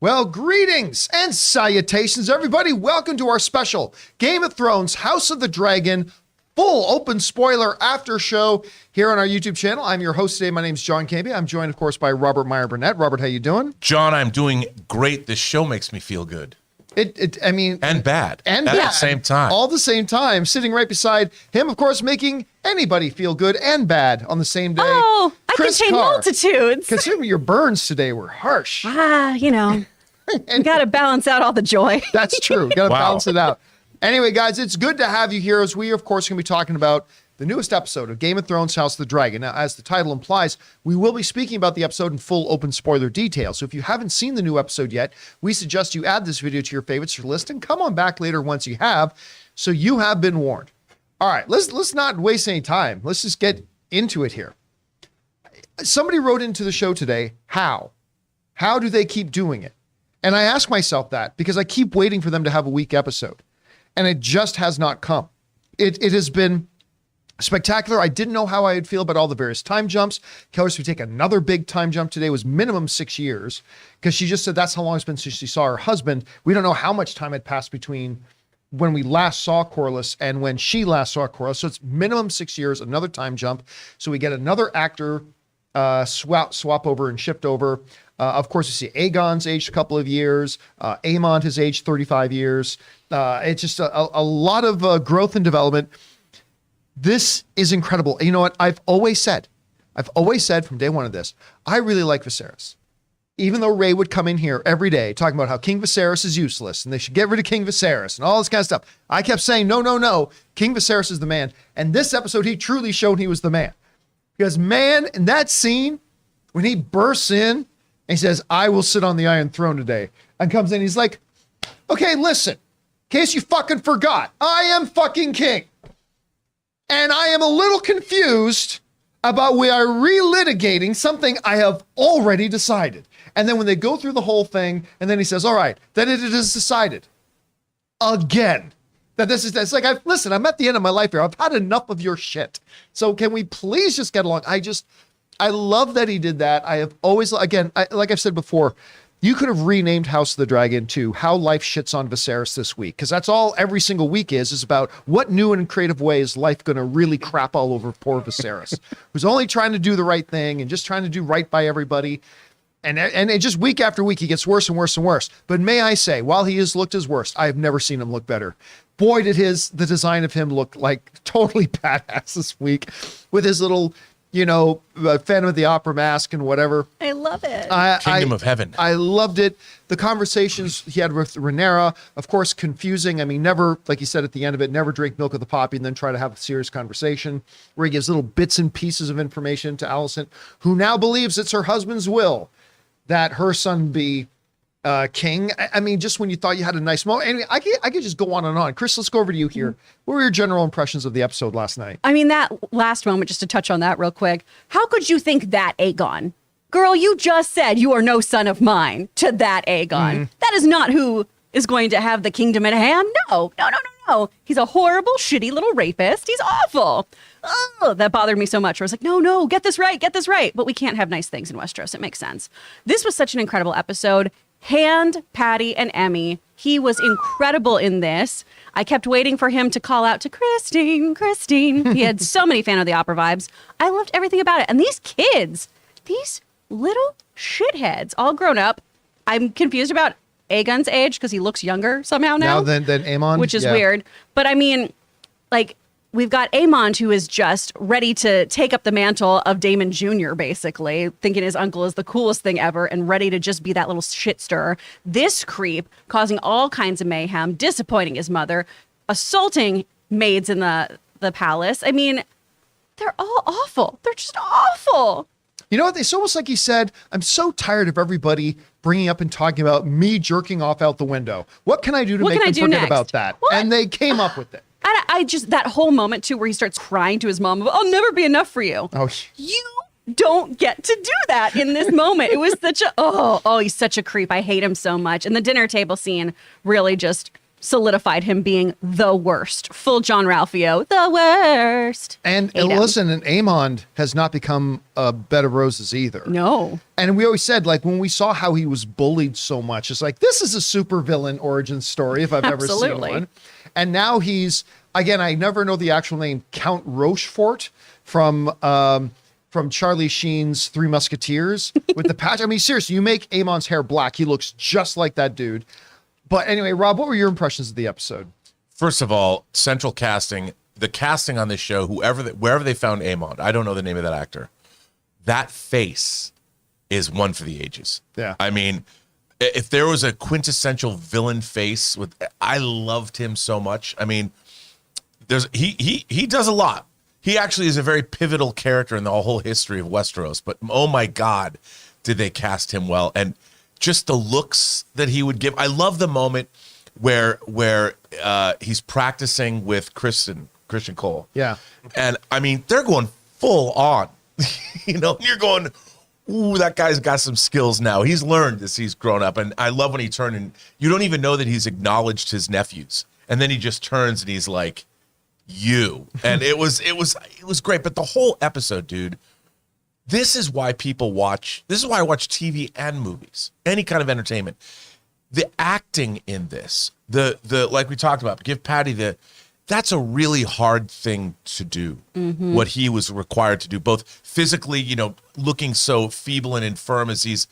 Well, greetings and salutations, everybody. Welcome to our special Game of Thrones House of the Dragon full open spoiler after show here on our YouTube channel. I'm your host today. My name is John Campea. I'm joined, of course, by Robert Meyer Burnett. Robert, how you doing? John, I'm doing great. This show makes me feel good. And bad. At the same time. All the same time. Sitting right beside him, of course, making anybody feel good and bad on the same day. Oh, Kris I contain multitudes. Considering your burns today were harsh. You got to balance out all the joy. That's true. Got to balance it out. Anyway, guys, it's good to have you here as we, of course, are going to be talking about the newest episode of Game of Thrones House of the Dragon. Now, as the title implies, we will be speaking about the episode in full open spoiler detail. So if you haven't seen the new episode yet, we suggest you add this video to your favorites list and come on back later once you have, so you have been warned. All right, let's not waste any time. Let's just get into it here. Somebody wrote into the show today, how? How do they keep doing it? And I ask myself that because I keep waiting for them to have a week episode, and it just has not come. It has been spectacular. I didn't know how I would feel about all the various time jumps. Of course, we take another big time jump today. It was minimum 6 years because she just said that's how long it's been since she saw her husband. We don't know how much time had passed between when we last saw Corlys and when she last saw Corlys. So it's minimum 6 years, another time jump. So we get another actor swap over and shift over. Of course, you see Aegon's aged a couple of years. Aemond has aged 35 years. It's just a lot of growth and development. This is incredible. You know what? I've always said from day one of this, I really like Viserys. Even though Ray would come in here every day talking about how King Viserys is useless and they should get rid of King Viserys and all this kind of stuff, I kept saying, no, King Viserys is the man. And this episode, he truly showed he was the man. Because, man, in that scene, when he bursts in and he says, I will sit on the Iron Throne today, and comes in, he's like, okay, listen, in case you fucking forgot, I am fucking king. And I am a little confused about we are relitigating something I have already decided. And then when they go through the whole thing, and then he says, all right, then it is decided again that this is, it's like, listen, I'm at the end of my life here. I've had enough of your shit. So can we please just get along? I love that he did that. I have always, again, like I've said before, you could have renamed House of the Dragon to How Life Shits on Viserys This Week, because that's all every single week is about what new and creative way is life going to really crap all over poor Viserys, who's only trying to do the right thing and just trying to do right by everybody. And it just week after week, he gets worse and worse and worse. But may I say, while he has looked his worst, I have never seen him look better. Boy, did the design of him look like totally badass this week with his little, Phantom of the Opera mask and whatever. I love it. Kingdom of Heaven. I loved it. The conversations he had with Rhaenyra, of course, confusing. I mean, never, like he said at the end of it, never drink milk of the poppy and then try to have a serious conversation where he gives little bits and pieces of information to Alicent, who now believes it's her husband's will that her son be king. I mean, just when you thought you had a nice moment. Anyway, I could just go on and on. Kris, let's go over to you here. What were your general impressions of the episode last night? I mean, that last moment, just to touch on that real quick. How could you think that, Aegon? Girl, you just said you are no son of mine to that Aegon. That is not who is going to have the kingdom at hand. No. He's a horrible, shitty little rapist. He's awful. Oh, that bothered me so much. I was like, no, get this right. But we can't have nice things in Westeros. It makes sense. This was such an incredible episode. Hand Patty and Emmy. He was incredible in this. I kept waiting for him to call out to Christine. He had so many Phantom of the Opera vibes. I loved everything about it. And these kids, these little shitheads, all grown up. I'm confused about Aegon's age because he looks younger somehow now. Than Aemond? Which is weird. But I mean, like, we've got Aemond, who is just ready to take up the mantle of Daemon Jr., basically, thinking his uncle is the coolest thing ever and ready to just be that little shit stirrer. This creep causing all kinds of mayhem, disappointing his mother, assaulting maids in the palace. I mean, they're all awful. They're just awful. You know what? It's almost like he said, I'm so tired of everybody bringing up and talking about me jerking off out the window. What can I do to make them forget about that? What? And they came up with it. I just, that whole moment too, where he starts crying to his mom, I'll never be enough for you. Oh, you don't get to do that in this moment. It was such a, he's such a creep. I hate him so much. And the dinner table scene really just solidified him being the worst. Full John Ralphio, the worst. And Hate him. listen, and Aemond has not become a bed of roses either. No. And we always said, like, when we saw how he was bullied so much, it's like, this is a supervillain origin story if I've ever seen Absolutely. one. And now he's, again, I never know the actual name, Count Rochefort from Charlie Sheen's Three Musketeers with the patch. I mean, seriously, you make Aemon's hair black, he looks just like that dude. But anyway, Rob, what were your impressions of the episode? First of all, central casting, the casting on this show, wherever they found Aemond, I don't know the name of that actor. That face is one for the ages. Yeah. I mean, if there was a quintessential villain face I loved him so much. I mean, he does a lot. He actually is a very pivotal character in the whole history of Westeros, but oh my God, did they cast him well. And just the looks that he would give. I love the moment where he's practicing with Christian Cole. Yeah. And I mean, they're going full on. You're going, ooh, that guy's got some skills now. He's learned as he's grown up. And I love when he turned and you don't even know that he's acknowledged his nephews. And then he just turns and he's like, you. And it was great. But the whole episode, dude, this is why I watch TV and movies, any kind of entertainment. The acting in this, the like we talked about, give Patty that's a really hard thing to do. Mm-hmm. What he was required to do, both physically, looking so feeble and infirm as he's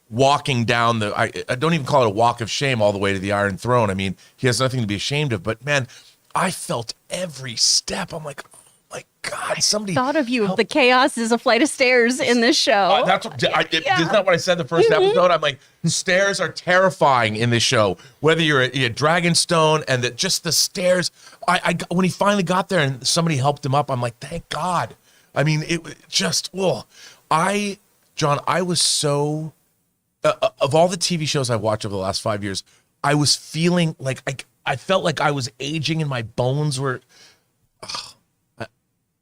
walking down I don't even call it a walk of shame all the way to the Iron Throne. I mean, he has nothing to be ashamed of, but man, I felt every step. I'm like, my God, somebody Thought of you. The chaos is a flight of stairs in this show. Isn't that what I said the first episode? I'm like, stairs are terrifying in this show. Whether you're at Dragonstone and just the stairs. When he finally got there and somebody helped him up, I'm like, thank God. I mean, it just, John, I was so, of all the TV shows I've watched over the last 5 years, I was feeling like I felt like I was aging and my bones were,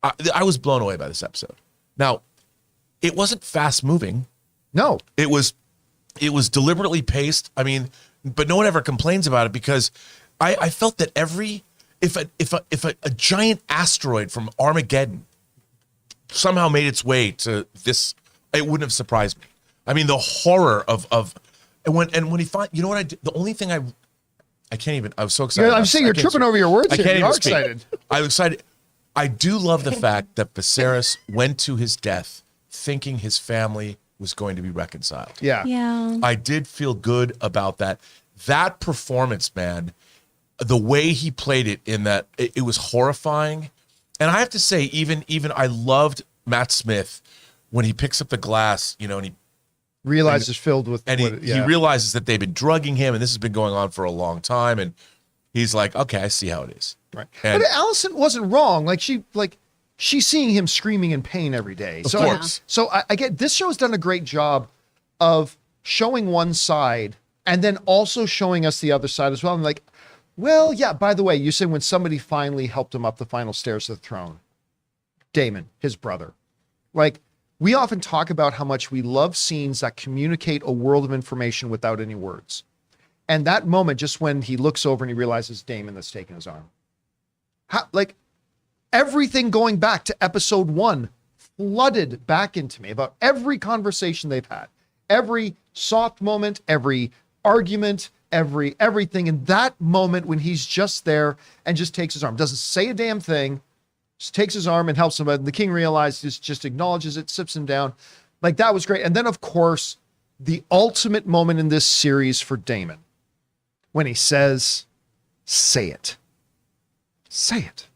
I was blown away by this episode. Now, it wasn't fast moving. No. It was deliberately paced. I mean, but no one ever complains about it because I felt that if a giant asteroid from Armageddon somehow made its way to this, it wouldn't have surprised me. I mean, the horror of when he find, you know what I did? The only thing I can't even, I was so excited. I'm saying you're tripping over your words I here. can't You even are speak. excited. I was excited. I do love the fact that Viserys went to his death thinking his family was going to be reconciled. Yeah. Yeah. I did feel good about that. That performance, man, the way he played it in that, it was horrifying. And I have to say, even I loved Matt Smith when he picks up the glass, and he Realizes filled with, he realizes that they've been drugging him and this has been going on for a long time. And he's like, okay, I see how it is. Right. And but Allison wasn't wrong. She's seeing him screaming in pain every day. Of course. So I get, this show has done a great job of showing one side and then also showing us the other side as well. I'm like, well, yeah, by the way, you said when somebody finally helped him up the final stairs to the throne, Daemon, his brother. We often talk about how much we love scenes that communicate a world of information without any words. And that moment, just when he looks over and he realizes Daemon that's taking his arm. Everything going back to episode 1 flooded back into me about every conversation they've had, every soft moment, every argument, everything. In that moment when he's just there and just takes his arm, doesn't say a damn thing, just takes his arm and helps him. And the king realizes, just acknowledges it, sits him down. That was great. And then, of course, the ultimate moment in this series for Daemon, when he says, say it. Say it.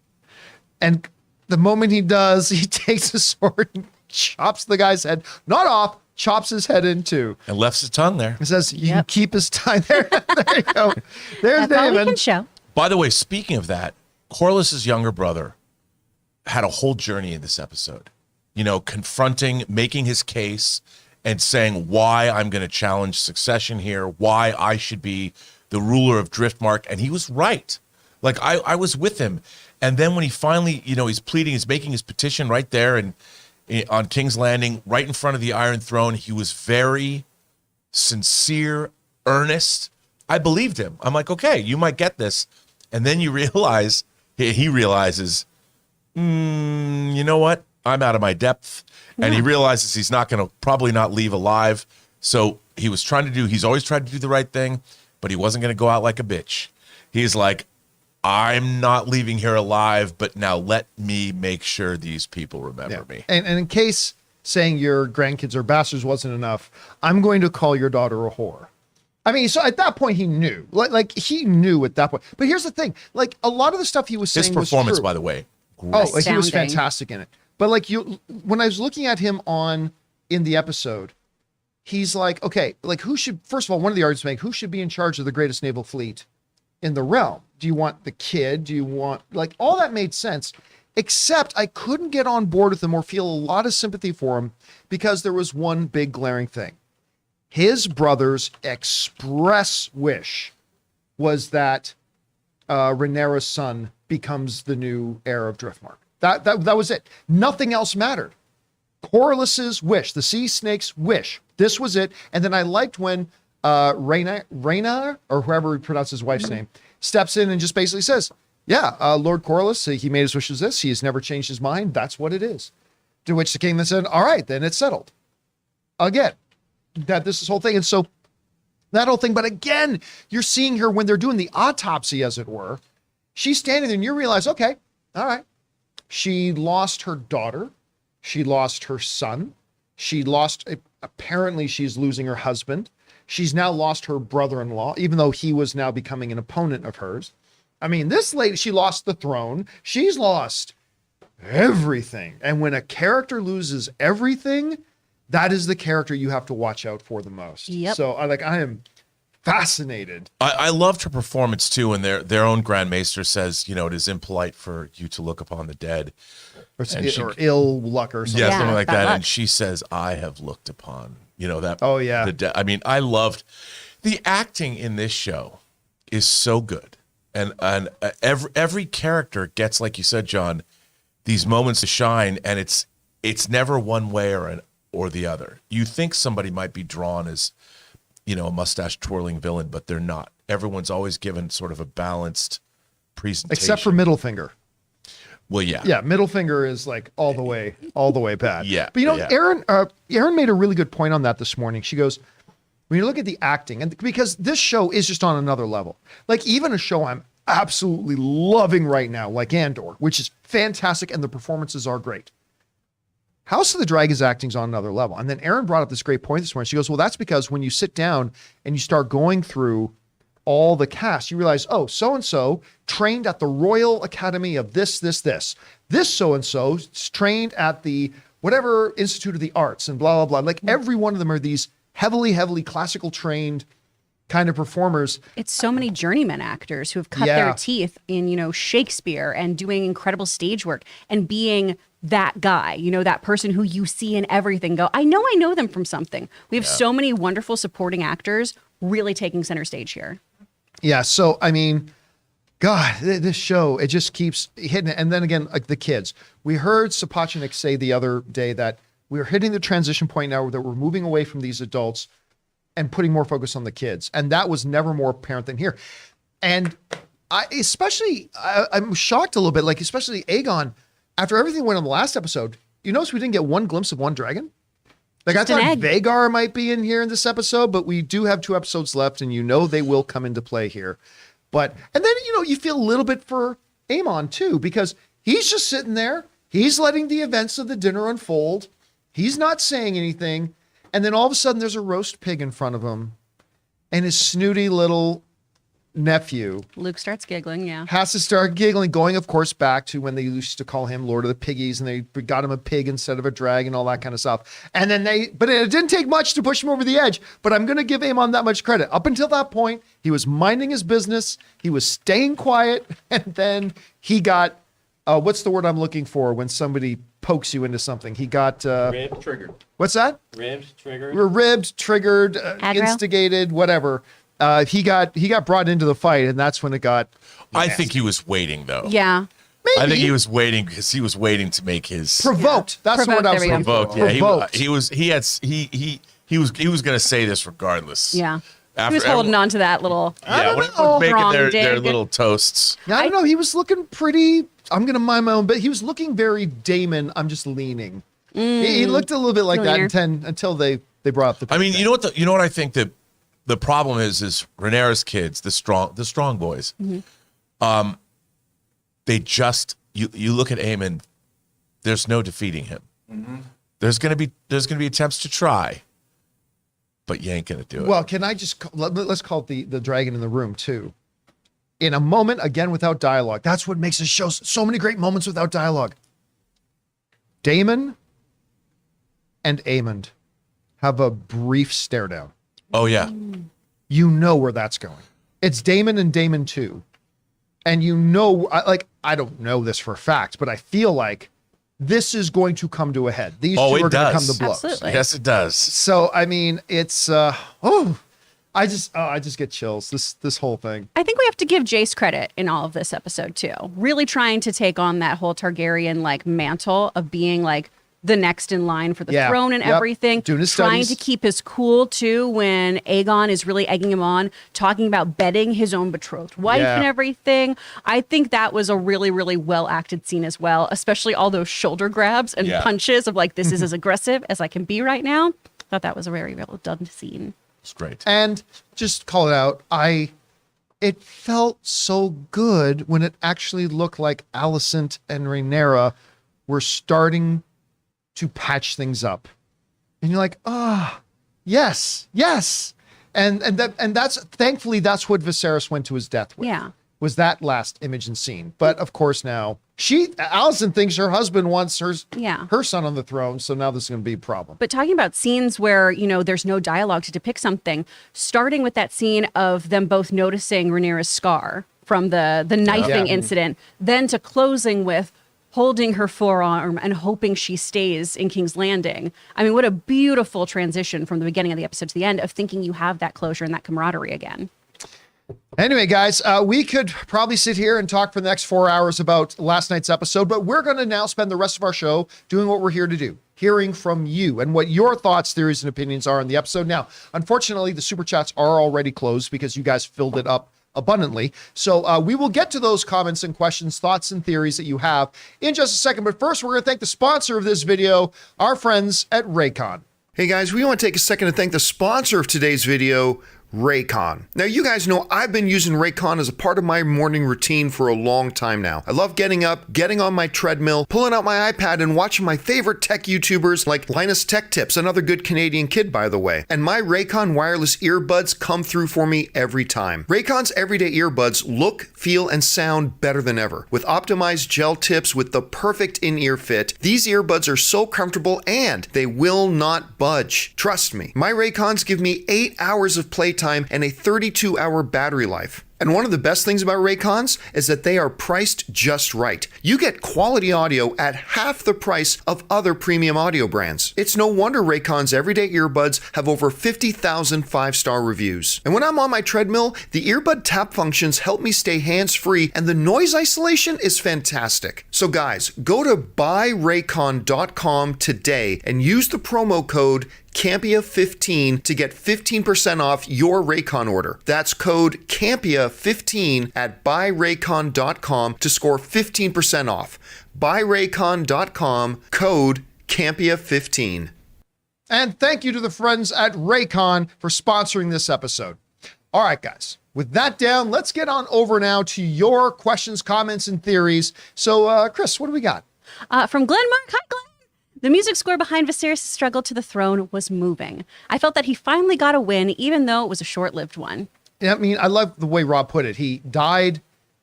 And the moment he does, he takes a sword and chops the guy's head, not off, chops his head in two. and left his tongue there. He says, you can keep his time there. There you go. There's That's all we Daemon. can show. By the way, speaking of that, Corliss's younger brother had a whole journey in this episode, confronting, making his case and saying why I'm going to challenge succession here, why I should be the ruler of Driftmark. And he was right. I was with him. And then when he finally, he's pleading, he's making his petition right there and on King's Landing, right in front of the Iron Throne, he was very sincere, earnest. I believed him. I'm like, okay, you might get this. And then you realize, he realizes, you know what? I'm out of my depth. And he realizes he's not going to probably not leave alive. So he's always tried to do the right thing, but he wasn't going to go out like a bitch. He's like, I'm not leaving here alive, but now let me make sure these people remember me. And in case saying your grandkids are bastards wasn't enough, I'm going to call your daughter a whore. I mean, so at that point he knew. Like he knew at that point. But here's the thing. Like a lot of the stuff he was saying was true. His performance, by the way. Oh, he was fantastic in it. But like when I was looking at him in the episode, he's like, okay, like first of all, one of the arguments make, who should be in charge of the greatest naval fleet in the realm? Do you want the kid? Do you want, like, all that made sense, except I couldn't get on board with him or feel a lot of sympathy for him because there was one big glaring thing. His brother's express wish was that Rhaenyra's son becomes the new heir of Driftmark. That was it. Nothing else mattered. Corlys's wish, the sea snake's wish. This was it. And then I liked when Rhaenyra, or whoever he pronounced his wife's name, steps in and just basically says, yeah, Lord Corlys, he made his wishes this. He has never changed his mind. That's what it is. To which the king then said, all right, then it's settled. Again, that this whole thing. And so that whole thing, but again, you're seeing her when they're doing the autopsy, as it were. She's standing there and you realize, okay, all right. She lost her daughter. She lost her son. Apparently she's losing her husband. She's now lost her brother-in-law, even though he was now becoming an opponent of hers. I mean, this lady, she lost the throne. She's lost everything. And when a character loses everything, that is the character you have to watch out for the most. Yep. So I am fascinated. I loved her performance too. And their own Grand Maester says, it is impolite for you to look upon the dead. Or ill luck or something. Yeah, something like that. luck. And she says, I have looked upon, that. Oh, yeah. I mean, I loved the acting in this show is so good. And every character gets, like you said, John, these moments to shine. And it's never one way or the other. You think somebody might be drawn as, a mustache twirling villain, but they're not. Everyone's always given sort of a balanced presentation. Except for middle finger. Well, yeah. Yeah, middle finger is like all the way bad. Yeah. But Erin made a really good point on that this morning. She goes, when you look at the acting, and because this show is just on another level. Like even a show I'm absolutely loving right now, like Andor, which is fantastic and the performances are great. House of the Dragon's acting's on another level. And then Erin brought up this great point this morning. She goes, well, that's because when you sit down and you start going through all the cast, you realize, oh, so-and-so trained at the Royal Academy of this. This so-and-so trained at the whatever Institute of the Arts and blah, blah, blah. Like every one of them are these heavily classical trained kind of performers. It's so many journeyman actors who have cut their teeth in, Shakespeare and doing incredible stage work and being that guy, that person who you see in everything go, I know them from something. We have so many wonderful supporting actors really taking center stage here. Yeah. So, I mean, God, this show, it just keeps hitting it. And then again, like the kids, we heard Sapochnik say the other day that we're hitting the transition point now that we're moving away from these adults and putting more focus on the kids. And that was never more apparent than here. And I'm shocked a little bit, like especially Aegon, after everything went on the last episode, you notice we didn't get one glimpse of one dragon? Like Just I thought an egg. Vagar might be in here in this episode, but we do have 2 episodes left and they will come into play here. And then, you feel a little bit for Aemon too, because he's just sitting there. He's letting the events of the dinner unfold. He's not saying anything. And then all of a sudden there's a roast pig in front of him and his snooty little nephew Luke starts giggling, yeah. has to start giggling, going, of course, back to when they used to call him Lord of the Piggies and they got him a pig instead of a dragon, all that kind of stuff. And then but it didn't take much to push him over the edge, but I'm going to give Aemon that much credit. Up until that point, he was minding his business. He was staying quiet. And then he got, what's the word I'm looking for when somebody pokes you into something? He got... Ribbed, triggered. What's that? Ribbed, triggered. We're ribbed, triggered, Aggro? instigated, whatever. He got brought into the fight, and that's when it got. I think he was waiting though. Yeah. Maybe. I think he was waiting because he was waiting to make his Provoked. That's Provoked, what I was there we looking go. for. provoked. Yeah, Provoked. he was going to say this regardless. Yeah. He was holding on to that little. When making Wrong their dig. little toasts. Yeah, I don't know. He was looking pretty. I'm going to mind my own bit. He was looking very Damon. I'm just leaning. He looked a little bit like Leaner. that until they brought up the. I mean, you know what I think that the problem is Rhaenyra's kids, the strong boys. They just you look at Aemon. There's no defeating him. There's gonna be attempts to try, but you ain't gonna do it. Well, can I just let's call it the dragon in the room too. In a moment, again without dialogue. That's what makes this show so many great moments without dialogue. Daemon and Aemond have a brief stare down. Oh yeah, You know where that's going. It's Daemon and Daemon 2. And you know, I don't know this for a fact, but I feel like this is going to come to a head. These two are going to come to blows. Absolutely. yes it does. So, I mean, it's, I just get chills, this whole thing. I think we have to give Jace credit in all of this episode too. Really trying to take on that whole Targaryen like mantle of being like the next in line for the throne and everything. Doing his trying studies. to keep his cool too when Aegon is really egging him on, talking about betting his own betrothed wife Yeah. and everything. I think that was a really, really well acted scene as well, especially all those shoulder grabs and punches of like, this is as aggressive as I can be right now. Thought that was a very well done scene. It's great. And just call it out, it felt so good when it actually looked like Alicent and Rhaenyra were starting to patch things up. And you're like, yes. And that's thankfully that's what Viserys went to his death with. Yeah. Was that last image and scene. But of course now Alicent thinks her husband wants her son on the throne, so now this is going to be a problem. But talking about scenes where, there's no dialogue to depict something, starting with that scene of them both noticing Rhaenyra's scar from the knifing incident, then to closing with holding her forearm and hoping she stays in King's Landing. I mean, what a beautiful transition from the beginning of the episode to the end of thinking you have that closure and that camaraderie again. Anyway, guys, we could probably sit here and talk for the next 4 hours about last night's episode, but we're going to now spend the rest of our show doing what we're here to do, hearing from you and what your thoughts, theories, and opinions are on the episode. Now, unfortunately, the super chats are already closed because you guys filled it up abundantly. So we will get to those comments and questions, thoughts, and theories that you have in just a second. But first, we're going to thank the sponsor of this video, our friends at Raycon. Hey guys, we want to take a second to thank the sponsor of today's video, Raycon. Now, you guys know I've been using Raycon as a part of my morning routine for a long time now. I love getting up, getting on my treadmill, pulling out my iPad and watching my favorite tech YouTubers like Linus Tech Tips, another good Canadian kid, by the way. And my Raycon wireless earbuds come through for me every time. Raycon's everyday earbuds look, feel, and sound better than ever. With optimized gel tips with the perfect in-ear fit, these earbuds are so comfortable and they will not budge. Trust me. My Raycons give me 8 hours of playtime and a 32-hour battery life. And one of the best things about Raycons is that they are priced just right. You get quality audio at half the price of other premium audio brands. It's no wonder Raycon's everyday earbuds have over 50,000 five-star reviews. And when I'm on my treadmill, the earbud tap functions help me stay hands-free and the noise isolation is fantastic. So guys, go to buyraycon.com today and use the promo code Campea15 to get 15% off your Raycon order. That's code Campea15 at buyraycon.com to score 15% off. Buyraycon.com, code Campea15. And thank you to the friends at Raycon for sponsoring this episode. All right, guys. With that down, let's get on over now to your questions, comments, and theories. So, Kris, what do we got? From Glenn Mark. Hi, Glenn. The music score behind Viserys' struggle to the throne was moving. I felt that he finally got a win, even though it was a short-lived one. Yeah, I mean, I love the way Rob put it. He died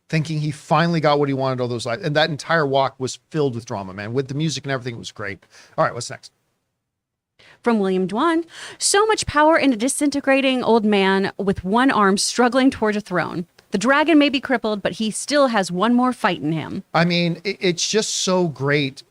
thinking he finally got what he wanted all those lives. And that entire walk was filled with drama, man. With the music and everything, it was great. All right, what's next? From William Dwan. So much power in a disintegrating old man with one arm struggling toward a throne. The dragon may be crippled, but he still has one more fight in him. I mean, it's just so great.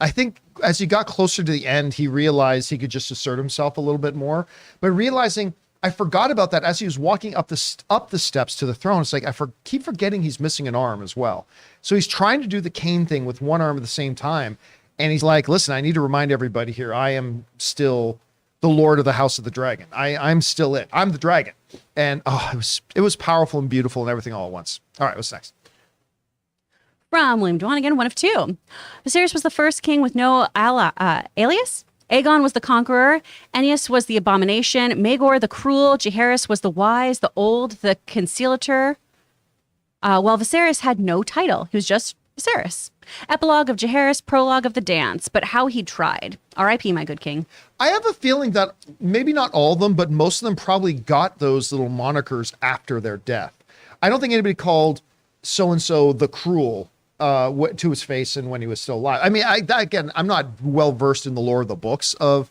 I think as he got closer to the end, he realized he could just assert himself a little bit more. But realizing, I forgot about that as he was walking up the steps to the throne. It's like keep forgetting he's missing an arm as well. So he's trying to do the cane thing with one arm at the same time. And he's like, listen, I need to remind everybody here, I am still the Lord of the House of the Dragon. I'm still it. I'm the dragon. And it was powerful and beautiful and everything all at once. All right, what's next? From William Dwanigan, one of two. Viserys was the first king with no alias. Aegon was the conqueror. Aeneas was the abomination. Maegor the cruel. Jaehaerys was the wise, the old, the conciliator. While Viserys had no title. He was just Viserys. Epilogue of Jaehaerys, prologue of the dance, but how he tried. R.I.P., my good king. I have a feeling that maybe not all of them, but most of them probably got those little monikers after their death. I don't think anybody called so-and-so the cruel to his face and when he was still alive. I mean, again, I'm not well-versed in the lore of the books of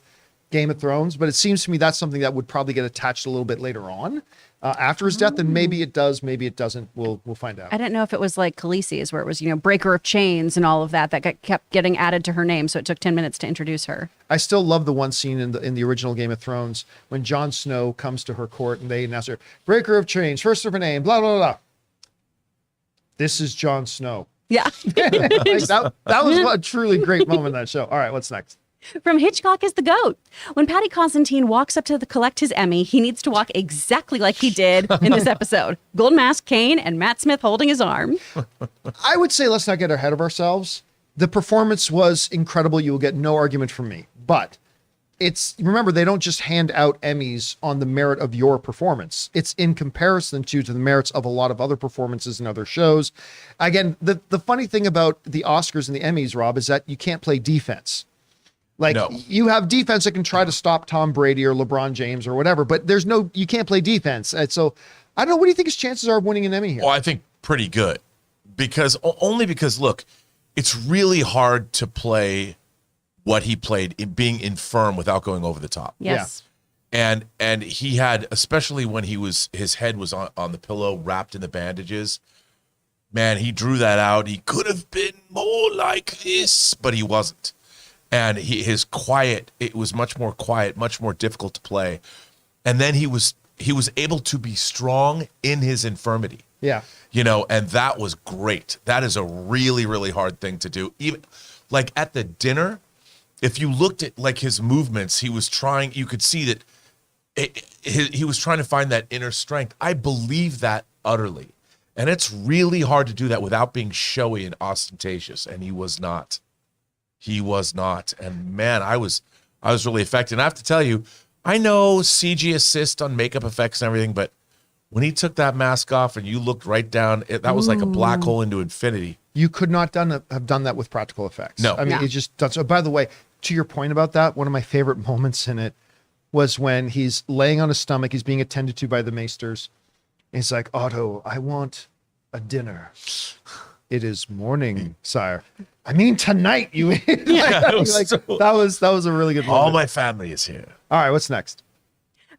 Game of Thrones, but it seems to me that's something that would probably get attached a little bit later on after his death, and maybe it does, maybe it doesn't. We'll find out. I didn't know if it was like Khaleesi's, where it was, breaker of chains and all of that kept getting added to her name, so it took 10 minutes to introduce her. I still love the one scene in the original Game of Thrones when Jon Snow comes to her court and they announce her, breaker of chains, first of her name, blah, blah, blah. This is Jon Snow. Yeah. that was a truly great moment in that show. All right, what's next? From Hitchcock is the GOAT. When Paddy Constantine walks up to collect his Emmy, he needs to walk exactly like he did in this episode. Gold mask, cane, and Matt Smith holding his arm. I would say let's not get ahead of ourselves. The performance was incredible. You will get no argument from me. But remember, they don't just hand out Emmys on the merit of your performance. It's in comparison to the merits of a lot of other performances in other shows. Again, the funny thing about the Oscars and the Emmys, Rob, is that you can't play defense. Like, no. You have defense that can try to stop Tom Brady or LeBron James or whatever, but you can't play defense. And so, I don't know, what do you think his chances are of winning an Emmy here? Well, I think pretty good. Only because, look, it's really hard to play what he played in being infirm without going over the top. Yes. Yeah. And he had, especially when his head was on the pillow wrapped in the bandages, man, he drew that out. He could have been more like this, but he wasn't. And it was much more quiet, much more difficult to play. And then he was able to be strong in his infirmity. Yeah. And that was great. That is a really, really hard thing to do. Even like at the dinner, if you looked at like his movements, you could see that he was trying to find that inner strength. I believe that utterly. And it's really hard to do that without being showy and ostentatious. And he was not. And man, I was really affected. And I have to tell you, I know CG assist on makeup effects and everything, but when he took that mask off and you looked right down, that was like a black hole into infinity. You could not have done that with practical effects. No. I mean, it just does. So, by the way, to your point about that, one of my favorite moments in it was when he's laying on his stomach, he's being attended to by the maesters. And he's like, Otto, I want a dinner. It is morning, sire. I mean, tonight, you. That was a really good moment. All my family is here. All right, what's next?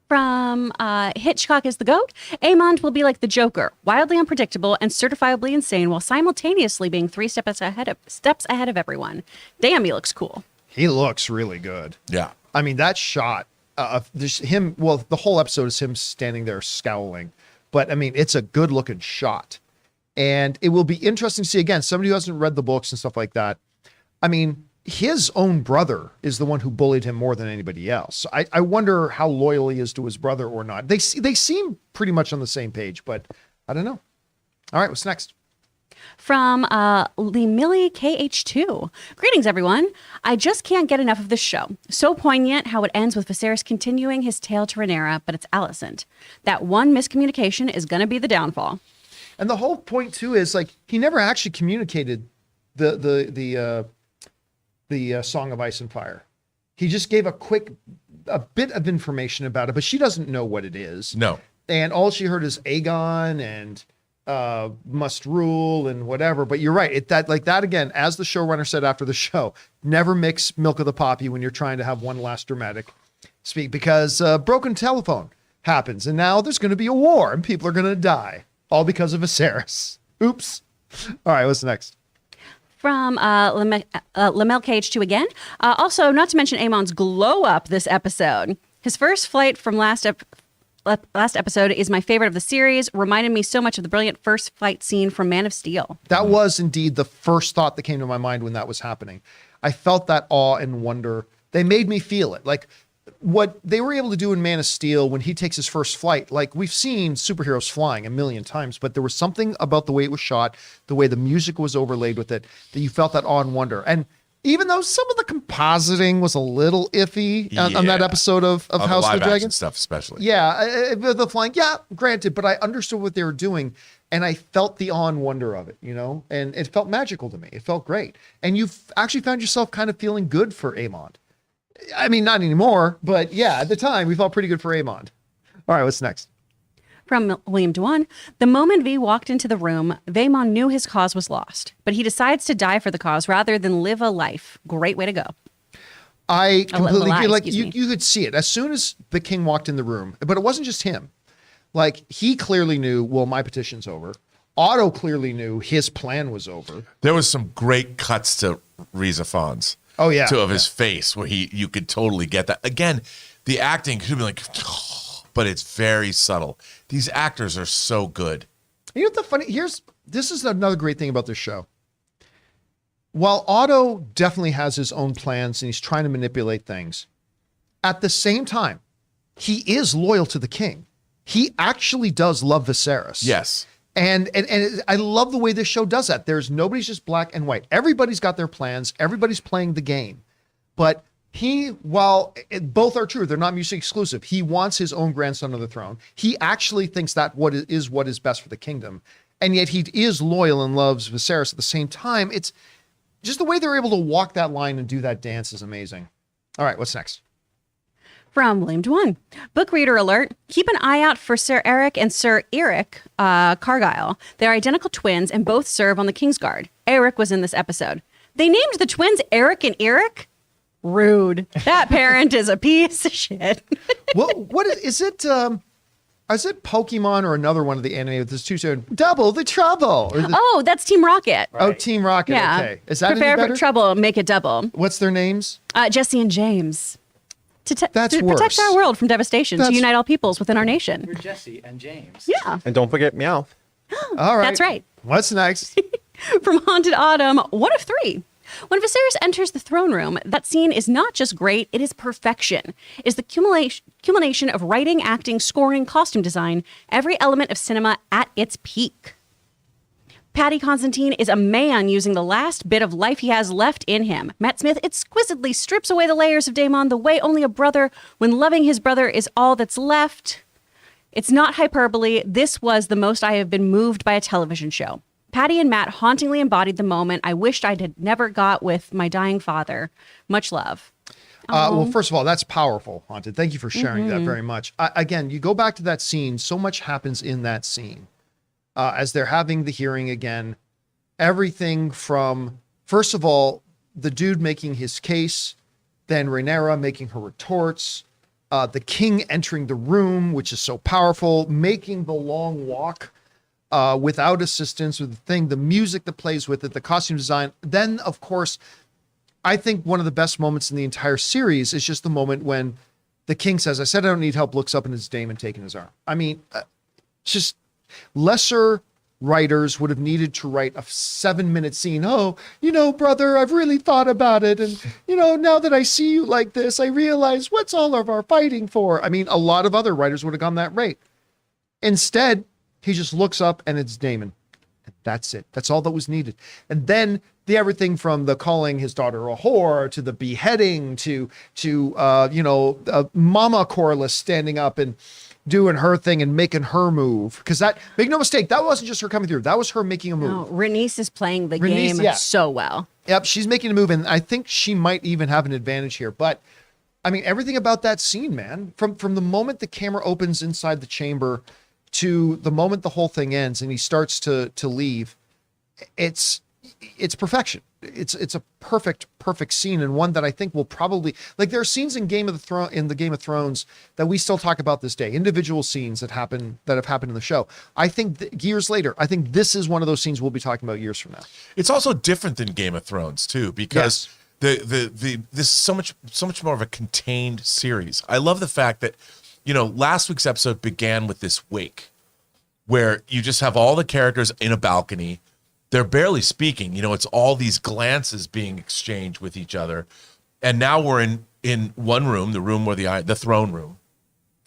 From Hitchcock is the GOAT. Aemond will be like the Joker, wildly unpredictable and certifiably insane, while simultaneously being 3 steps ahead of everyone. Damn, he looks cool. He looks really good. Yeah. I mean, that shot of him. Well, the whole episode is him standing there scowling, but I mean, it's a good looking shot. And it will be interesting to see, again, somebody who hasn't read the books and stuff like that. I mean, his own brother is the one who bullied him more than anybody else. I wonder how loyal he is to his brother or not. They seem pretty much on the same page, but I don't know. All right, what's next? From Lemilly KH2. Greetings, everyone. I just can't get enough of this show. So poignant how it ends with Viserys continuing his tale to Rhaenyra, but it's Alicent. That one miscommunication is going to be the downfall. And the whole point too is like he never actually communicated the Song of Ice and Fire. He just gave a bit of information about it, but she doesn't know what it is. No. And all she heard is Aegon and must rule and whatever. But you're right. That again, as the showrunner said after the show, never mix milk of the poppy when you're trying to have one last dramatic speak, because broken telephone happens and now there's going to be a war and people are going to die. All because of Viserys. Oops. All right, what's next? From Lamel KH2 again. Also, not to mention Aemon's glow up this episode. His first flight from last episode is my favorite of the series. Reminded me so much of the brilliant first fight scene from Man of Steel. That was indeed the first thought that came to my mind when that was happening. I felt that awe and wonder. They made me feel it. Like what they were able to do in Man of Steel when he takes his first flight, like we've seen superheroes flying a million times, but there was something about the way it was shot, the way the music was overlaid with it, that you felt that awe and wonder. And even though some of the compositing was a little iffy on that episode of House of the Dragon stuff, especially. Yeah, the flying, yeah, granted, but I understood what they were doing, and I felt the awe and wonder of it, and it felt magical to me. It felt great. And you actually found yourself kind of feeling good for Aemond. I mean, not anymore, but yeah, at the time, we felt pretty good for Aemond. All right, what's next? From William Dewan, the moment V walked into the room, Vaemon knew his cause was lost, but he decides to die for the cause rather than live a life. Great way to go. I completely lie, agree. Like excuse me. you could see it as soon as the king walked in the room, but it wasn't just him. Like he clearly knew, well, my petition's over. Otto clearly knew his plan was over. There was some great cuts to Reza Fons. Oh yeah, of his face where you could totally get that. Again, the acting could be like, but it's very subtle. These actors are so good. You know what the funny? This is another great thing about this show. While Otto definitely has his own plans and he's trying to manipulate things, at the same time, he is loyal to the king. He actually does love Viserys. Yes. And I love the way this show does that. Nobody's just black and white. Everybody's got their plans. Everybody's playing the game. But while both are true, they're not mutually exclusive. He wants his own grandson on the throne. He actually thinks that what is best for the kingdom. And yet he is loyal and loves Viserys at the same time. It's just the way they're able to walk that line and do that dance is amazing. All right, what's next? From William Dewan. Book reader alert. Keep an eye out for Sir Eric and Sir Eric Cargyle. They're identical twins and both serve on the Kingsguard. Eric was in this episode. They named the twins Eric and Eric? Rude. That parent is a piece of shit. What is it? Is it Pokemon or another one of the anime with this two saying double the trouble? Oh, that's Team Rocket. Right. Oh, Team Rocket. Yeah. Okay. Is that Prepare any better? for trouble, make it double. What's their names? Jesse and James. To That's protect worse. our world from devastation, to unite all peoples within our nation. You're Jesse and James. Yeah. And don't forget Meowth. All right. That's right. What's next? From Haunted Autumn, 1 of 3. When Viserys enters the throne room, that scene is not just great, it is perfection. It is the culmination of writing, acting, scoring, costume design, every element of cinema at its peak. Paddy Constantine is a man using the last bit of life he has left in him. Matt Smith exquisitely strips away the layers of Daemon the way only a brother, when loving his brother, is all that's left. It's not hyperbole. This was the most I have been moved by a television show. Paddy and Matt hauntingly embodied the moment I wished I had never got with my dying father. Much love. Well, first of all, that's powerful, Haunted. Thank you for sharing that very much. Again, you go back to that scene. So much happens in that scene. As they're having the hearing again, everything from, first of all, the dude making his case, then Rhaenyra making her retorts, the king entering the room, which is so powerful, making the long walk without assistance with the thing, the music that plays with it, the costume design. Then, of course, I think one of the best moments in the entire series is just the moment when the king says, I said I don't need help, looks up and it's Daemon taking his arm. I mean, just lesser writers would have needed to write a 7-minute scene. Oh, brother, I've really thought about it. And, now that I see you like this, I realize what's all of our fighting for. I mean, a lot of other writers would have gone that rate. Instead, he just looks up and it's Daemon. And that's it. That's all that was needed. And then everything from the calling his daughter a whore to the beheading to Mama Corlys standing up and doing her thing and making her move. Because make no mistake, that wasn't just her coming through. That was her making a move. No, Rhaenys is playing the game so well. Yep, she's making a move, and I think she might even have an advantage here. But, I mean, everything about that scene, man, from the moment the camera opens inside the chamber to the moment the whole thing ends and he starts to leave, it's perfection. It's a perfect scene, and one that I think will probably, like, there are scenes in the Game of Thrones that we still talk about this day, individual scenes that have happened in the show. I think years later, I think this is one of those scenes we'll be talking about years from now. It's also different than Game of Thrones too, because this is so much more of a contained series. I love the fact that, last week's episode began with this wake where you just have all the characters in a balcony. They're barely speaking. It's all these glances being exchanged with each other. And now we're in in one room, the room where the throne room,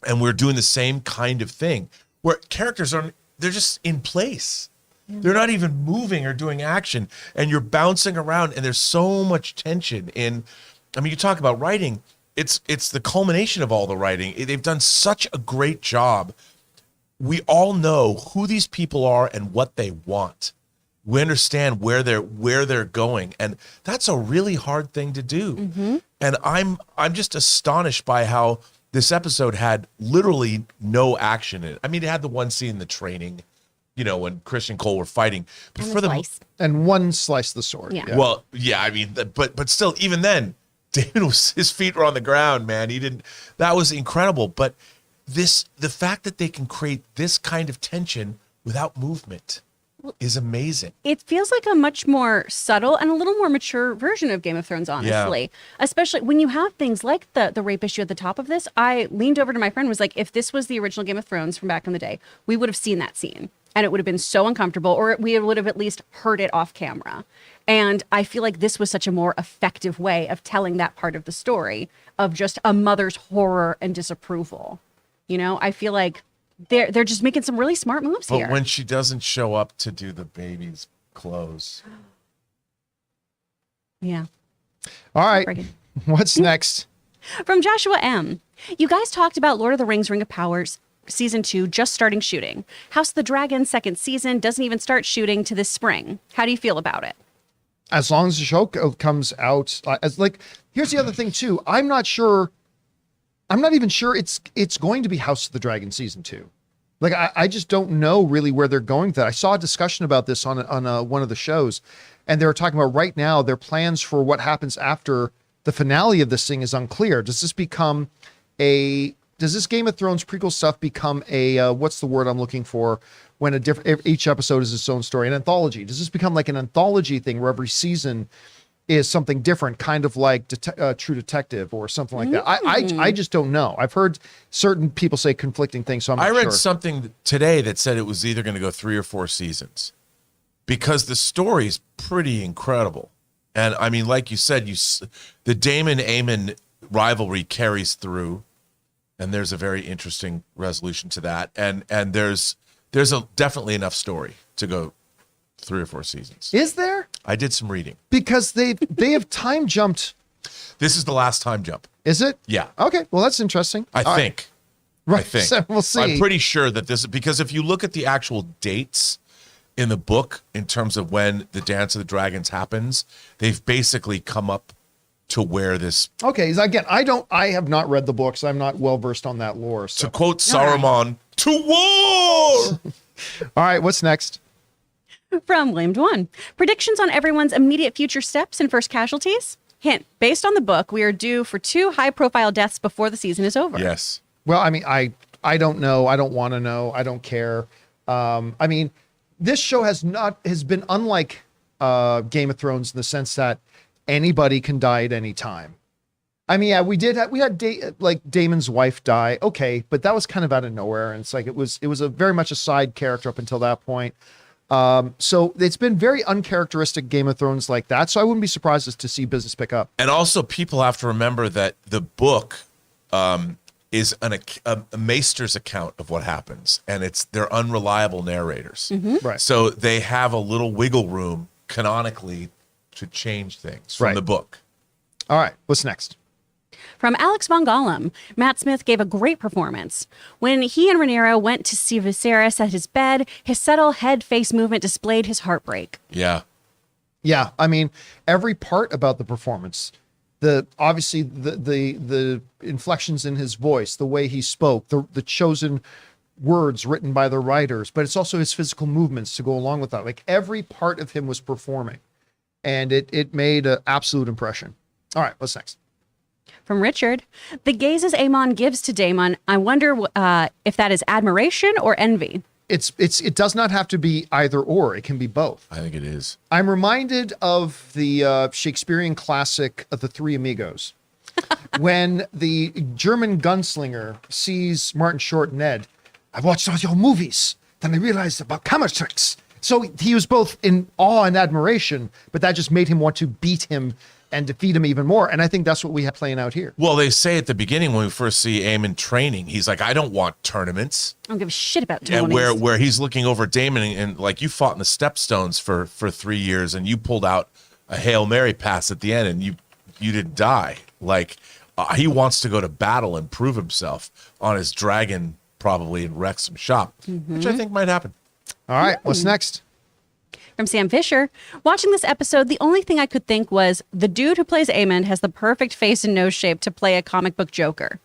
and we're doing the same kind of thing where characters they're just in place. They're not even moving or doing action, and you're bouncing around, and there's so much tension you talk about writing. It's the culmination of all the writing. They've done such a great job. We all know who these people are and what they want. We understand where they're going, and that's a really hard thing to do. Mm-hmm. And I'm just astonished by how this episode had literally no action in it. I mean, it had the one scene in the training, when Kris and Cole were fighting, but and one slice of the sword. Yeah. Well, yeah, I mean, but still, even then, David his feet were on the ground, man. That was incredible. But the fact that they can create this kind of tension without movement is amazing. It feels like a much more subtle and a little more mature version of Game of Thrones, honestly. Yeah. Especially when you have things like the rape issue at the top of this. I leaned over to my friend and was like, if this was the original Game of Thrones from back in the day, we would have seen that scene. And it would have been so uncomfortable, or we would have at least heard it off camera. And I feel like this was such a more effective way of telling that part of the story of just a mother's horror and disapproval. I feel like they're just making some really smart moves here. But when she doesn't show up to do the baby's clothes. Yeah. All right. What's next? From Joshua M. You guys talked about Lord of the Rings Ring of Powers season 2 just starting shooting. House of the Dragon second season doesn't even start shooting to this spring. How do you feel about it? As long as the show comes out, here's the other thing too. I'm not even sure it's going to be House of the Dragon season 2. I just don't know really where they're going with that. I saw a discussion about this on one of the shows, and they were talking about right now their plans for what happens after the finale of this thing is unclear. Does this Game of Thrones prequel stuff become a what's the word I'm looking for when each episode is its own story, an anthology? Does this become like an anthology thing where every season is something different, kind of like True Detective or something like that? I just don't know. I've heard certain people say conflicting things, so I'm not sure. I read something today that said it was either going to go 3 or 4 seasons because the story's pretty incredible. And I mean, like you said, the Daemon-Aemon rivalry carries through. And there's a very interesting resolution to that, and there's definitely enough story to go 3 or 4 seasons. Is there? I did some reading because they have time jumped. This is the last time jump. Is it? Yeah. Okay. Well, that's interesting. I think. Right. I think. So we'll see. I'm pretty sure that this is because if you look at the actual dates in the book in terms of when the Dance of the Dragons happens, they've basically come up to where this. Okay, again, I have not read the books. I'm not well versed on that lore. So. To quote Saruman, to war. All right, what's next? From Blamed One. Predictions on everyone's immediate future steps and first casualties? Hint, based on the book, we are due for 2 high-profile deaths before the season is over. Yes. Well, I mean, I don't know. I don't want to know. I don't care. I mean, this show has been unlike Game of Thrones in the sense that anybody can die at any time. I mean, yeah, we had Damon's wife die. Okay, but that was kind of out of nowhere, and it's like it was a very much a side character up until that point. So it's been very uncharacteristic Game of Thrones like that. So I wouldn't be surprised to see business pick up. And also, people have to remember that the book is a maester's account of what happens, and they're unreliable narrators. Mm-hmm. Right. So they have a little wiggle room canonically to change things from the book. All right, what's next? From Alex Von Gollum, Matt Smith gave a great performance. When he and Rhaenyra went to see Viserys at his bed, his subtle head-face movement displayed his heartbreak. Yeah. Yeah, I mean, every part about the performance, the inflections in his voice, the way he spoke, the chosen words written by the writers, but it's also his physical movements to go along with that. Like every part of him was performing. And it made an absolute impression. All right, what's next? From Richard, the gazes Aemon gives to Daemon, I wonder if that is admiration or envy. It does not have to be either or. It can be both. I think it is. I'm reminded of the Shakespearean classic of The Three Amigos. When the German gunslinger sees Martin Short and Ned, I watched all your movies. Then I realized about camera tricks. So he was both in awe and admiration, but that just made him want to beat him and defeat him even more. And I think that's what we have playing out here. Well, they say at the beginning when we first see Aemon training, he's like, I don't want tournaments. I don't give a shit about And Tony's. where he's looking over Damon and like, you fought in the Stepstones for 3 years and you pulled out a Hail Mary pass at the end and you didn't die. Like he wants to go to battle and prove himself on his dragon probably and wreck some shop, which I think might happen. All right, what's next? From Sam Fisher, watching this episode, the only thing I could think was the dude who plays Aemon has the perfect face and nose shape to play a comic book Joker.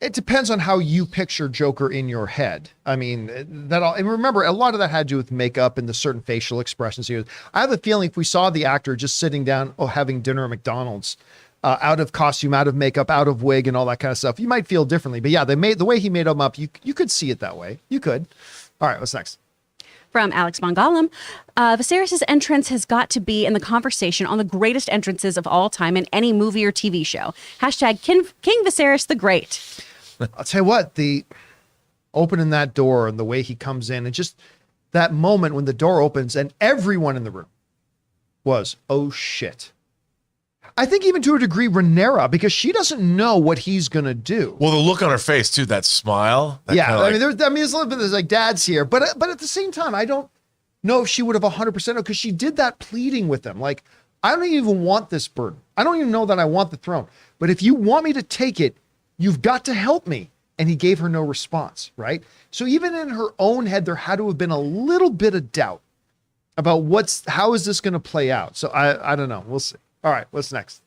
It depends on how you picture Joker in your head. I mean, that all, and remember, a lot of that had to do with makeup and the certain facial expressions. I have a feeling if we saw the actor just sitting down, having dinner at McDonald's, out of costume, out of makeup, out of wig, and all that kind of stuff, you might feel differently. But yeah, the way he made him up, you could see it that way. You could. All right, what's next? From Alex Bongalam, Viserys' entrance has got to be in the conversation on the greatest entrances of all time in any movie or TV show. Hashtag King Viserys the Great. I'll tell you what, the opening that door and the way he comes in and just that moment when the door opens and everyone in the room was, oh shit. I think even to a degree, Rhaenyra, because she doesn't know what he's going to do. Well, the look on her face too, that smile. That Yeah, kinda I mean, there's a little bit of like dad's here, but at the same time, I don't know if she would have 100% because she did that pleading with him. Like, I don't even want this burden. I don't even know that I want the throne. But if you want me to take it, you've got to help me. And he gave her no response, right? So even in her own head, there had to have been a little bit of doubt about how is this going to play out. So I don't know. We'll see. All right, what's next?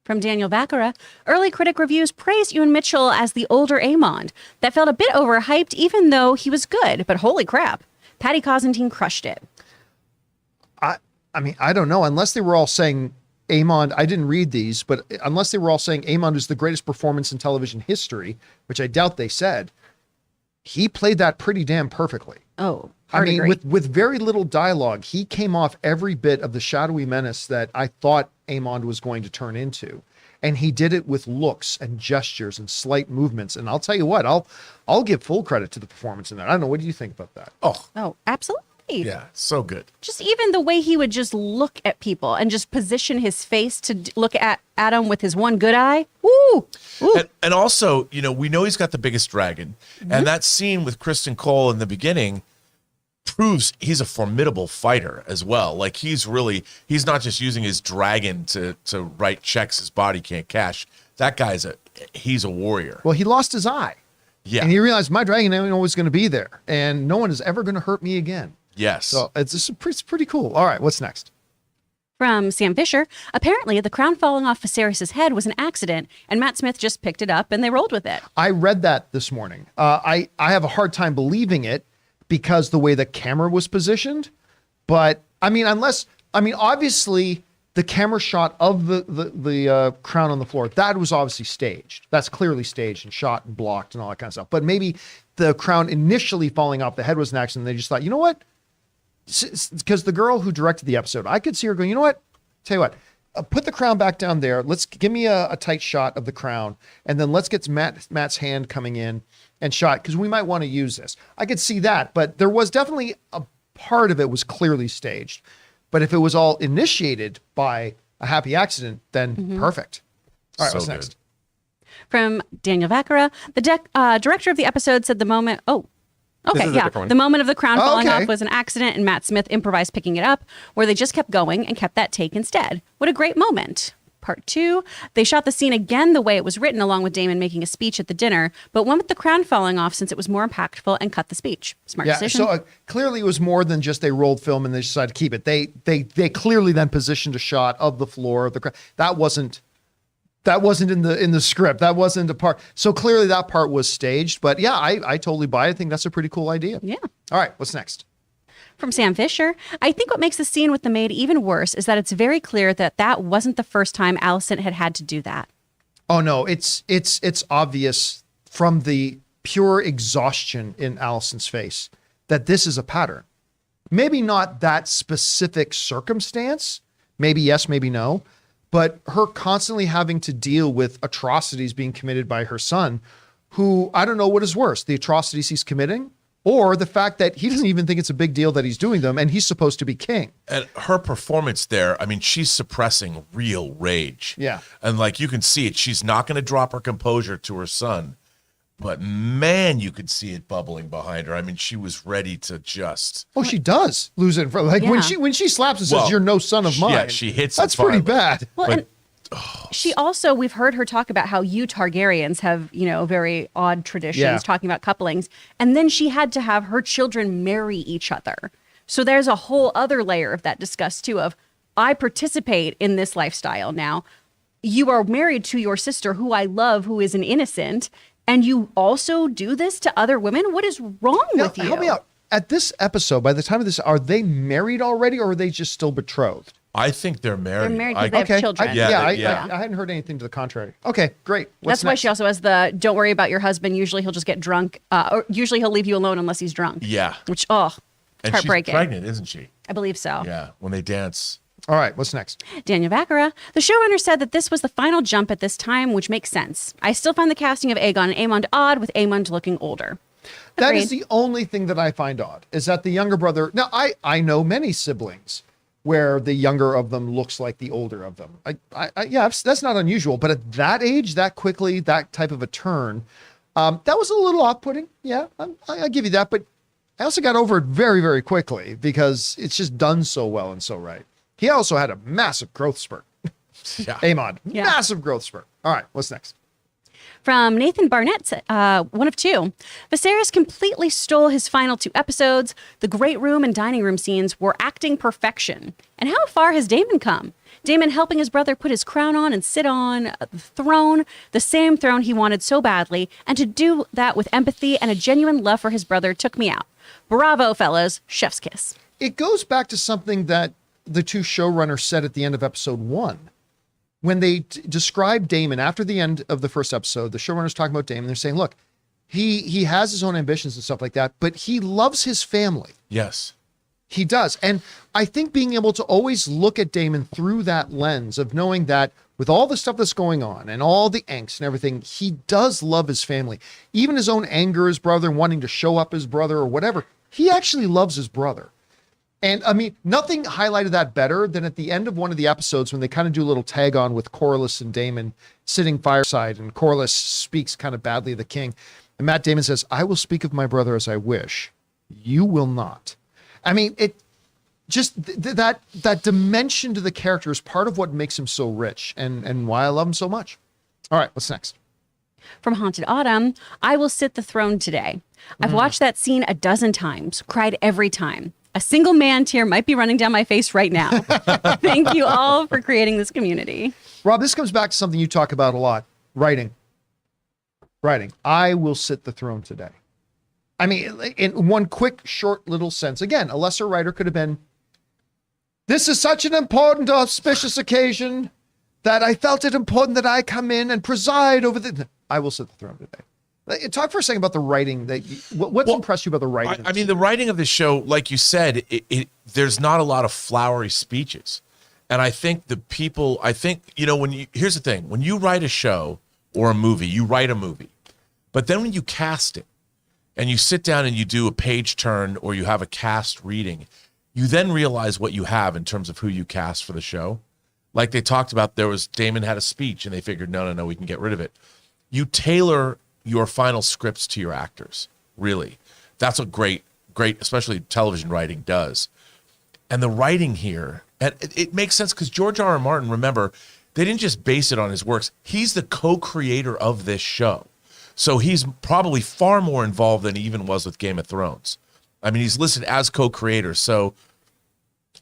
From Daniel Vacara, early critic reviews praised Ewan Mitchell as the older Aemond. That felt a bit overhyped, even though he was good. But holy crap, Paddy Considine crushed it. I mean, I don't know. Unless they were all saying Aemond, I didn't read these, but unless they were all saying Aemond is the greatest performance in television history, which I doubt they said, he played that pretty damn perfectly. Oh, I mean, with very little dialogue, he came off every bit of the shadowy menace that I thought Aemond was going to turn into. And he did it with looks and gestures and slight movements. And I'll tell you what, I'll give full credit to the performance in that. I don't know. What do you think about that? Oh, absolutely. Yeah, so good. Just even the way he would just look at people and just position his face to look at them with his one good eye. Woo! Ooh. And also, we know he's got the biggest dragon. And that scene with Kristen Cole in the beginning proves he's a formidable fighter as well. Like he's not just using his dragon to write checks his body can't cash. That guy's he's a warrior. Well, he lost his eye. Yeah. And he realized my dragon ain't always going to be there. And no one is ever going to hurt me again. Yes. So it's pretty cool. All right, what's next? From Sam Fisher, apparently the crown falling off Viserys' head was an accident, and Matt Smith just picked it up and they rolled with it. I read that this morning. I have a hard time believing it because the way the camera was positioned. But I mean, obviously the camera shot of the crown on the floor, that was obviously staged. That's clearly staged and shot and blocked and all that kind of stuff. But maybe the crown initially falling off the head was an accident. They just thought, you know what? Because the girl who directed the episode, I could see her going, you know what? Tell you what, put the crown back down there. Let's give me a tight shot of the crown. And then let's get Matt's hand coming in and shot because we might want to use this. I could see that, but there was definitely a part of it was clearly staged. But if it was all initiated by a happy accident, then perfect. All right, So what's good. next? From Daniel Vacara, the director of the episode said the moment. This is a different one. The moment of the crown falling okay. off was an accident, and Matt Smith improvised picking it up, where they just kept going and kept that take instead. What a great moment. Part 2, they shot the scene again the way it was written, along with Damon making a speech at the dinner, but went with the crown falling off since it was more impactful and cut the speech. Smart Yeah, decision. so clearly it was more than just they rolled film and they decided to keep it. They clearly then positioned a shot of the floor of the crown. That wasn't in the script. That wasn't a part. So clearly that part was staged. But yeah, I totally buy it. I think that's a pretty cool idea. Yeah. All right, what's next? From Sam Fisher, I think what makes the scene with the maid even worse is that it's very clear that wasn't the first time Alicent had to do that. Oh no, it's obvious from the pure exhaustion in Alicent's face that this is a pattern. Maybe not that specific circumstance. Maybe yes, maybe no. But her constantly having to deal with atrocities being committed by her son, who I don't know what is worse, the atrocities he's committing or the fact that he doesn't even think it's a big deal that he's doing them, and he's supposed to be king. And her performance there, I mean, she's suppressing real rage. Yeah. And like you can see it, she's not going to drop her composure to her son. But man, you could see it bubbling behind her. I mean, she was ready to just. Oh, she does lose it in front. Like when she slaps and says, "You're no son of mine." Yeah, she hits. That's pretty bad. Well, But- and she also, we've heard her talk about how you Targaryens have, very odd traditions, talking about couplings. And then she had to have her children marry each other. So there's a whole other layer of that discussed too, of I participate in this lifestyle now. You are married to your sister who I love, who is an innocent, and you also do this to other women? What is wrong with you? Help me out. At this episode, by the time of this, are they married already, or are they just still betrothed? I think they're married. They're married because they have children. I hadn't heard anything to the contrary. Okay, great. That's why she also has the "don't worry about your husband. Usually he'll just get drunk, or usually he'll leave you alone unless he's drunk." Yeah. Which and heartbreaking. she's pregnant, isn't she? I believe so. Yeah. When they dance. All right, what's next? Daniel Baccarat. The showrunner said that this was the final jump at this time, which makes sense. I still find the casting of Aegon and Aemond odd, with Aemond looking older. That is the only thing that I find odd, is that the younger brother. Now, I know many siblings where the younger of them looks like the older of them. That's not unusual, but at that age, that quickly, that type of a turn, that was a little off-putting. Yeah, I give you that, but I also got over it very, very quickly because it's just done so well and so right. He also had a massive growth spurt. Yeah. Aemond, massive growth spurt. All right, what's next? From Nathan Barnett, one of two. Viserys completely stole his final 2 episodes. The great room and dining room scenes were acting perfection. And how far has Daemon come? Daemon helping his brother put his crown on and sit on the throne, the same throne he wanted so badly, and to do that with empathy and a genuine love for his brother took me out. Bravo, fellas. Chef's kiss. It goes back to something that the 2 showrunners said at the end of episode 1. When they described Daemon after the end of the first episode, the showrunners talking about Daemon, they're saying, look, he has his own ambitions and stuff like that, but he loves his family. Yes. He does. And I think being able to always look at Daemon through that lens of knowing that with all the stuff that's going on and all the angst and everything, he does love his family. Even his own anger, his brother, wanting to show up his brother or whatever, he actually loves his brother. And I mean, nothing highlighted that better than at the end of one of the episodes when they kind of do a little tag on with Corlys and Daemon sitting fireside, and Corlys speaks kind of badly of the king. And Matt Damon says, "I will speak of my brother as I wish. You will not." I mean, it just that dimension to the character is part of what makes him so rich and why I love him so much. All right, what's next? From Haunted Autumn, I will sit the throne today. I've watched that scene a dozen times, cried every time. A single man tear might be running down my face right now. Thank you all for creating this community. Rob, this comes back to something you talk about a lot. Writing. I will sit the throne today. I mean, in one quick, short little sense. Again, a lesser writer could have been, this is such an important, auspicious occasion that I felt it important that I come in and preside over the... I will sit the throne today. Talk for a second about the writing. What's impressed you about the writing? I mean, the writing of the show, like you said, there's not a lot of flowery speeches. And I think here's the thing. When you write a show or a movie, you write a movie. But then when you cast it and you sit down and you do a page turn or you have a cast reading, you then realize what you have in terms of who you cast for the show. Like they talked about, Daemon had a speech and they figured, no, we can get rid of it. You tailor your final scripts to your actors, really. That's what great, especially television writing does. And the writing here, and it makes sense because George R.R. Martin, remember, they didn't just base it on his works. He's the co-creator of this show. So he's probably far more involved than he even was with Game of Thrones. I mean, he's listed as co-creator. So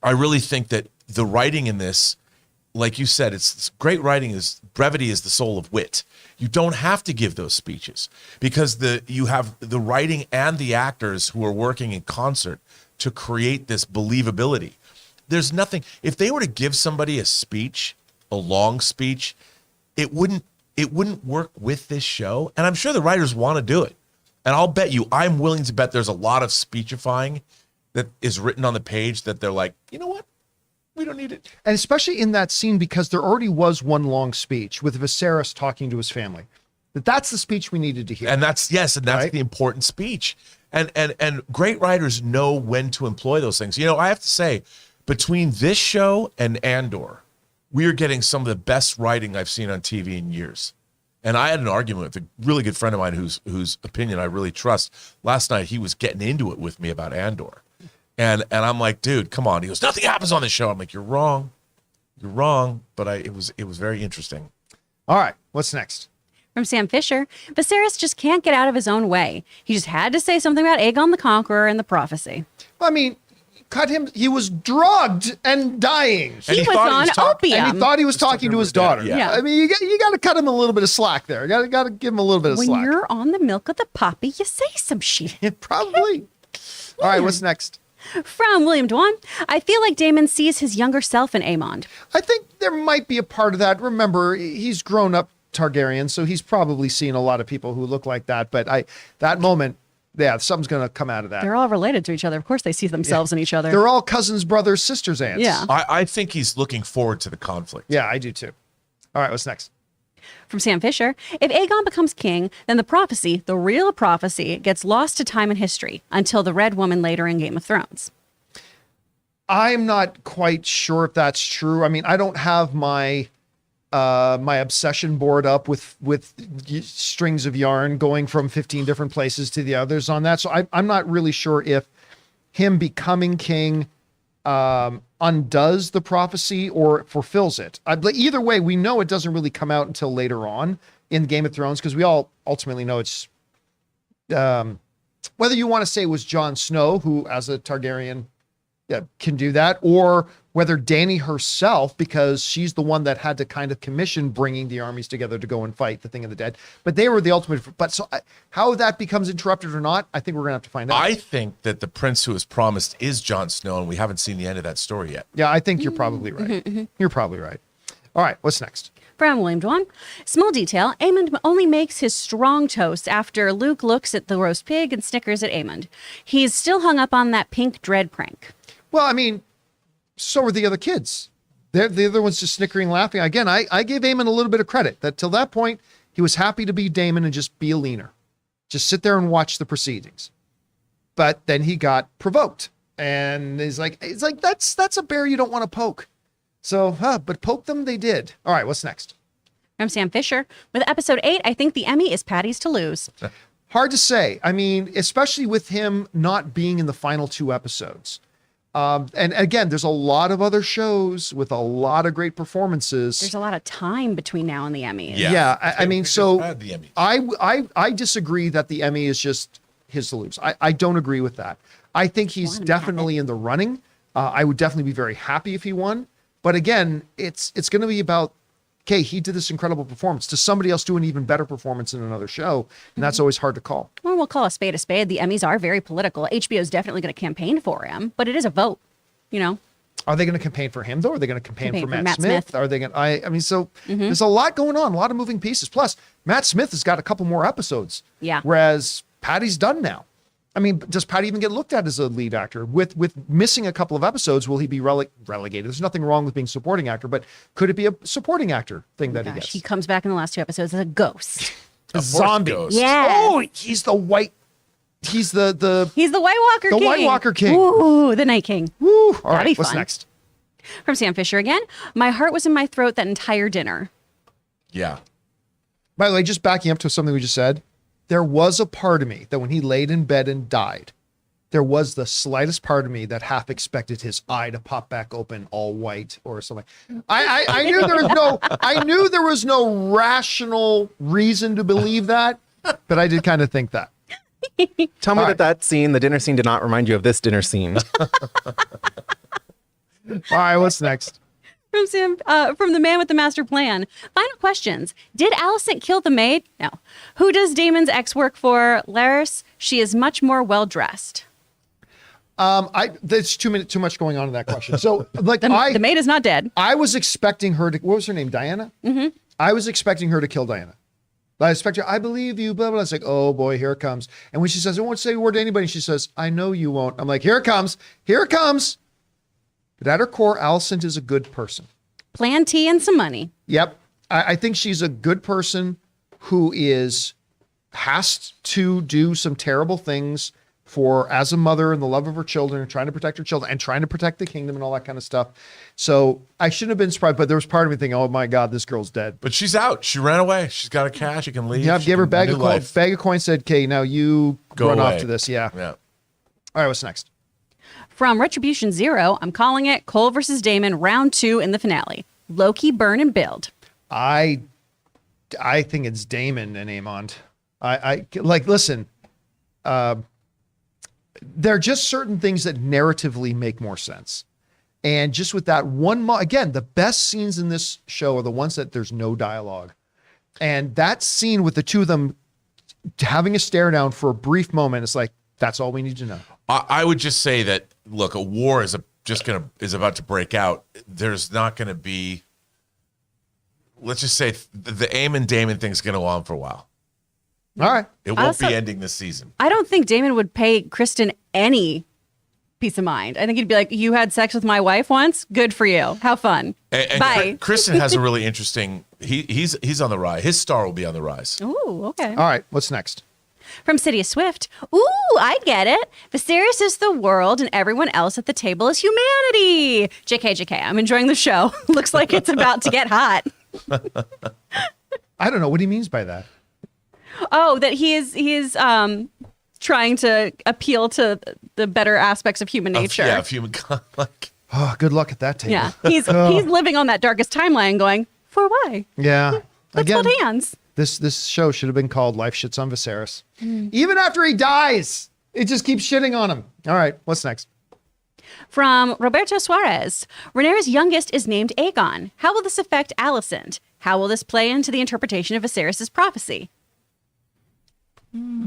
I really think that the writing in this, like you said, it's great writing is brevity is the soul of wit. You don't have to give those speeches because you have the writing and the actors who are working in concert to create this believability. There's nothing, if they were to give somebody a speech, a long speech, it wouldn't work with this show. And I'm sure the writers want to do it. And I'm willing to bet there's a lot of speechifying that is written on the page that they're like, you know what? We don't need it. And especially in that scene, because there already was one long speech with Viserys talking to his family. That's the speech we needed to hear. And that's right? the important speech. And great writers know when to employ those things. You know, I have to say, between this show and Andor, we are getting some of the best writing I've seen on TV in years. And I had an argument with a really good friend of mine whose opinion I really trust. Last night, he was getting into it with me about Andor. And I'm like, dude, come on. He goes, nothing happens on this show. I'm like, you're wrong. You're wrong. But it was very interesting. All right, what's next? From Sam Fisher, Viserys just can't get out of his own way. He just had to say something about Aegon the Conqueror and the prophecy. I mean, cut him. He was drugged and dying. He was on opium. And he thought he was talking to his daughter. Yeah. I mean, you got to cut him a little bit of slack there. You got to give him a little bit of slack. When you're on the milk of the poppy, you say some shit. Probably. All right, what's next? From William Dwan, I feel like Daemon sees his younger self in Aemond. I think there might be a part of that. Remember, he's grown up Targaryen, so he's probably seen a lot of people who look like that. But that moment, yeah, something's going to come out of that. They're all related to each other. Of course, they see themselves in each other. They're all cousins, brothers, sisters, aunts. Yeah. I think he's looking forward to the conflict. Yeah, I do too. All right, what's next? From Sam Fisher, if Aegon becomes king, then the prophecy, the real prophecy, gets lost to time and history until the Red Woman later in Game of Thrones. I'm not quite sure if that's true. I mean, I don't have my my obsession board up with strings of yarn going from 15 different places to the others on that. So I'm not really sure if him becoming king undoes the prophecy or fulfills it. Either way, we know it doesn't really come out until later on in Game of Thrones, because we all ultimately know it's whether you want to say it was Jon Snow, who as a Targaryen can do that, or whether Dany herself, because she's the one that had to kind of commission bringing the armies together to go and fight the Thing of the Dead. But they were the ultimate. But so how that becomes interrupted or not, I think we're going to have to find out. I think that the prince who is promised is Jon Snow, and we haven't seen the end of that story yet. Yeah, I think you're probably right. You're probably right. All right, what's next? From William Dwan, small detail, Aemond only makes his strong toast after Luke looks at the roast pig and snickers at Aemond. He's still hung up on that pink dread prank. Well, I mean, so were the other kids. The other ones just snickering, laughing. Again, I gave Aemon a little bit of credit that till that point, he was happy to be Daemon and just be a leaner. Just sit there and watch the proceedings. But then he got provoked. And it's like, that's a bear you don't want to poke. So, but poke them, they did. All right, what's next? From Sam Fisher, with episode 8, I think the Emmy is Patty's to lose. Hard to say. I mean, especially with him not being in the final 2 episodes. And again, there's a lot of other shows with a lot of great performances. There's a lot of time between now and the Emmys. Yeah. I mean, so The Emmys. I disagree that the Emmy is just his to lose. I don't agree with that. I think he's definitely in the running. I would definitely be very happy if he won. But again, it's going to be about, okay, he did this incredible performance. Does somebody else do an even better performance in another show? And that's always hard to call. Well, we'll call a spade a spade. The Emmys are very political. HBO is definitely going to campaign for him, but it is a vote, you know? Are they going to campaign for him, though? Are they going to campaign for Matt Smith? Are they going to, I mean, so there's a lot going on, a lot of moving pieces. Plus, Matt Smith has got a couple more episodes. Yeah. Whereas Patty's done now. I mean, does Patty even get looked at as a lead actor? With missing a couple of episodes, will he be relegated? There's nothing wrong with being a supporting actor, but could it be a supporting actor thing that he gets? He comes back in the last 2 episodes as a ghost. A zombie. Ghost. Yeah. Oh, he's the White White Walker King. The White Walker King. Ooh, the Night King. Woo. All That'd right, be what's fun. next? From Sam Fisher again. My heart was in my throat that entire dinner. Yeah. By the way, just backing up to something we just said, there was a part of me that when he laid in bed and died, there was the slightest part of me that half expected his eye to pop back open all white or something. I knew there was no rational reason to believe that, but I did kind of think that. Tell me that scene, the dinner scene, did not remind you of this dinner scene. All right, what's next? From Sam, from the man with the master plan. Final questions. Did Alicent kill the maid? No. Who does Daemon's ex work for? Laris. She is much more well dressed. There's too much going on in that question. So, like, The maid is not dead. I was expecting her to. What was her name? Diana. Mm-hmm. I was expecting her to kill Diana. I expect her. I believe you. Blah blah. It's like, oh boy, here it comes. And when she says, "I won't say a word to anybody," she says, "I know you won't." I'm like, here it comes. Here it comes. But at her core, Alicent is a good person. Plan tea and some money. Yep. I think she's a good person who has to do some terrible things for as a mother and the love of her children and trying to protect her children and trying to protect the kingdom and all that kind of stuff. So I shouldn't have been surprised, but there was part of me thinking, oh my God, this girl's dead. But she's out. She ran away. She's got her cash. She can leave. Yeah, She gave her can bag new of life. coins, said, okay, now you Go run away. off to this. Yeah. Yeah. All right, what's next? From Retribution Zero, I'm calling it Cole versus Damon round 2 in the finale. Loki, burn, and build. I think it's Damon and Amon. I like, listen, there are just certain things that narratively make more sense. And just with that one, again, the best scenes in this show are the ones that there's no dialogue. And that scene with the two of them having a stare down for a brief moment, it's like, that's all we need to know. I would just say that, look, a war is about to break out. There's not going to be, let's just say the Amon Damon thing's going to go on for a while. All right. It won't Also, be ending this season. I don't think Damon would pay Kristen any peace of mind. I think he'd be like, you had sex with my wife once? Good for you. Have fun. And Bye. Kristen has a really interesting, he's on the rise. His star will be on the rise. Ooh, okay. All right. What's next? From Sidious Swift, ooh, I get it. Viserys is the world and everyone else at the table is humanity. JK, I'm enjoying the show. Looks like it's about to get hot. I don't know what he means by that. Oh, that he is trying to appeal to the better aspects of human nature. Of human, like, Oh, good luck at that table. Yeah. He's living on that darkest timeline going, for why? Yeah. Let's hold hands. This show should have been called Life Shits on Viserys. Even after he dies, it just keeps shitting on him. All right, what's next? From Roberto Suarez, Rhaenyra's youngest is named Aegon. How will this affect Alicent? How will this play into the interpretation of Viserys' prophecy?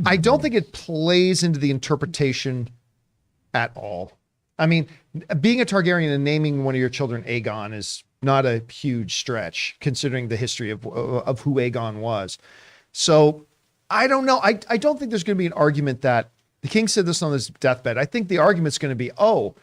I don't think it plays into the interpretation at all. I mean, being a Targaryen and naming one of your children Aegon is not a huge stretch, considering the history of who Aegon was. So I don't know. I don't think there's going to be an argument that the king said this on his deathbed. I think the argument's going to be, oh,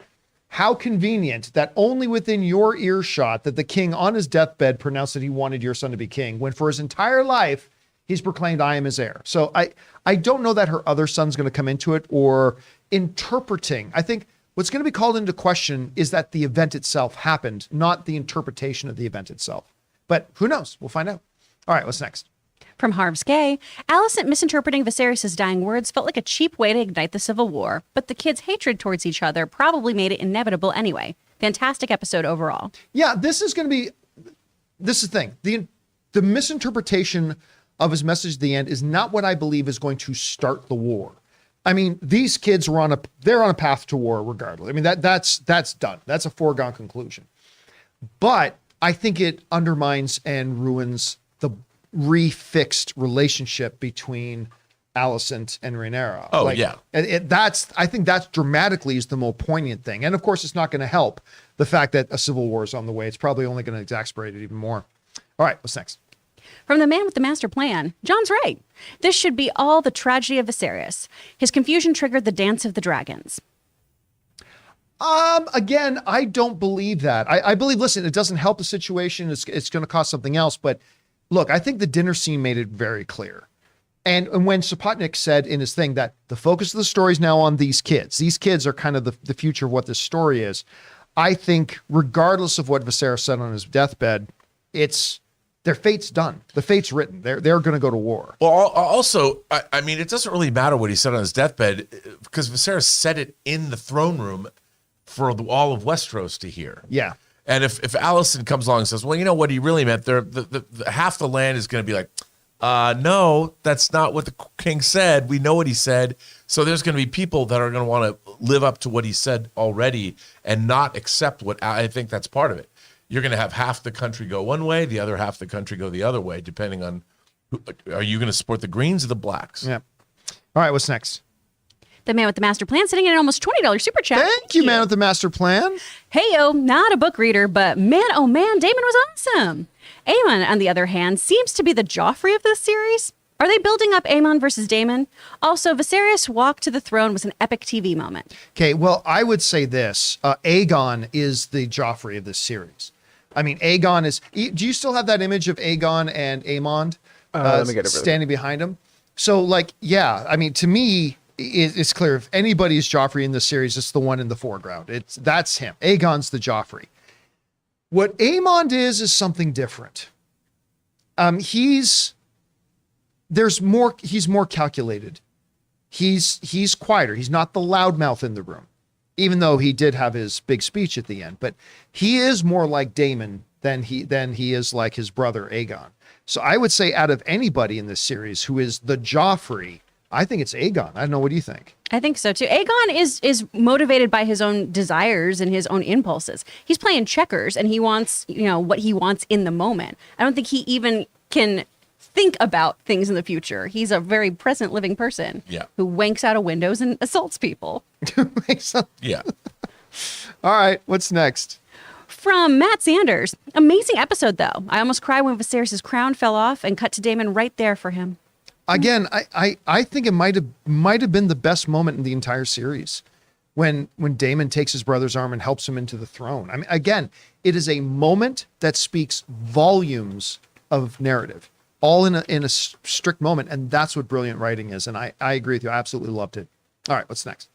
how convenient that only within your earshot that the king on his deathbed pronounced that he wanted your son to be king, when for his entire life he's proclaimed, I am his heir. So I don't know that her other son's going to come into it or interpreting. I think what's going to be called into question is that the event itself happened, not the interpretation of the event itself. But who knows? We'll find out. All right, what's next? From Harv's Gay, Alicent misinterpreting Viserys' dying words felt like a cheap way to ignite the Civil War, but the kids' hatred towards each other probably made it inevitable anyway. Fantastic episode overall. Yeah, this is the thing. The misinterpretation of his message at the end is not what I believe is going to start the war. I mean, these kids were they're on a path to war regardless. I mean, that's done. That's a foregone conclusion. But I think it undermines and ruins the refixed relationship between Alicent and Rhaenyra. Oh, yeah. I think that's dramatically is the more poignant thing. And of course, it's not going to help the fact that a civil war is on the way. It's probably only going to exacerbate it even more. All right, what's next? From the man with the master plan, John's right. This should be all the tragedy of Viserys. His confusion triggered the dance of the dragons. Again, I don't believe that. I believe, listen, it doesn't help the situation. It's going to cost something else. But look, I think the dinner scene made it very clear. And when Sopotnik said in his thing that the focus of the story is now on these kids are kind of the future of what this story is. I think regardless of what Viserys said on his deathbed, their fate's done. The fate's written. They're going to go to war. Well, also, I mean, it doesn't really matter what he said on his deathbed because Viserys said it in the throne room for all of Westeros to hear. Yeah. And if Alicent comes along and says, well, you know what he really meant, the half the land is going to be like, no, that's not what the king said. We know what he said. So there's going to be people that are going to want to live up to what he said already and not accept what I think that's part of it. You're going to have half the country go one way, the other half the country go the other way, depending on are you going to support the Greens or the Blacks? Yeah. All right, what's next? The man with the master plan sitting in an almost $20 super chat. Thank you, man with the master plan. Hey-o, not a book reader, but man, oh man, Damon was awesome. Aemon, on the other hand, seems to be the Joffrey of this series. Are they building up Aemon versus Damon? Also, Viserys' walk to the throne was an epic TV moment. Okay, well, I would say this. Aegon is the Joffrey of this series. I mean, Aegon is... Do you still have that image of Aegon and Aemond Let me get it. standing behind him? So, like, yeah, I mean, to me, it's clear if anybody is Joffrey in this series, it's the one in the foreground. That's him. Aegon's the Joffrey. What Aemond is something different. He's more calculated. He's quieter. He's not the loudmouth in the room, even though he did have his big speech at the end. But he is more like Daemon than he is like his brother Aegon. So I would say out of anybody in this series who is the Joffrey, I think it's Aegon. I don't know. What do you think? I think so too. Aegon is motivated by his own desires and his own impulses. He's playing checkers and he wants, what he wants in the moment. I don't think he even can think about things in the future. He's a very present living person who wanks out of windows and assaults people. Yeah. All right. What's next? From Matt Sanders. Amazing episode, though. I almost cried when Viserys' crown fell off and cut to Daemon right there for him. Again, I think it might have been the best moment in the entire series when Daemon takes his brother's arm and helps him into the throne. I mean, again, it is a moment that speaks volumes of narrative, all in a strict moment, and that's what brilliant writing is. And I agree with you. I absolutely loved it. All right, what's next?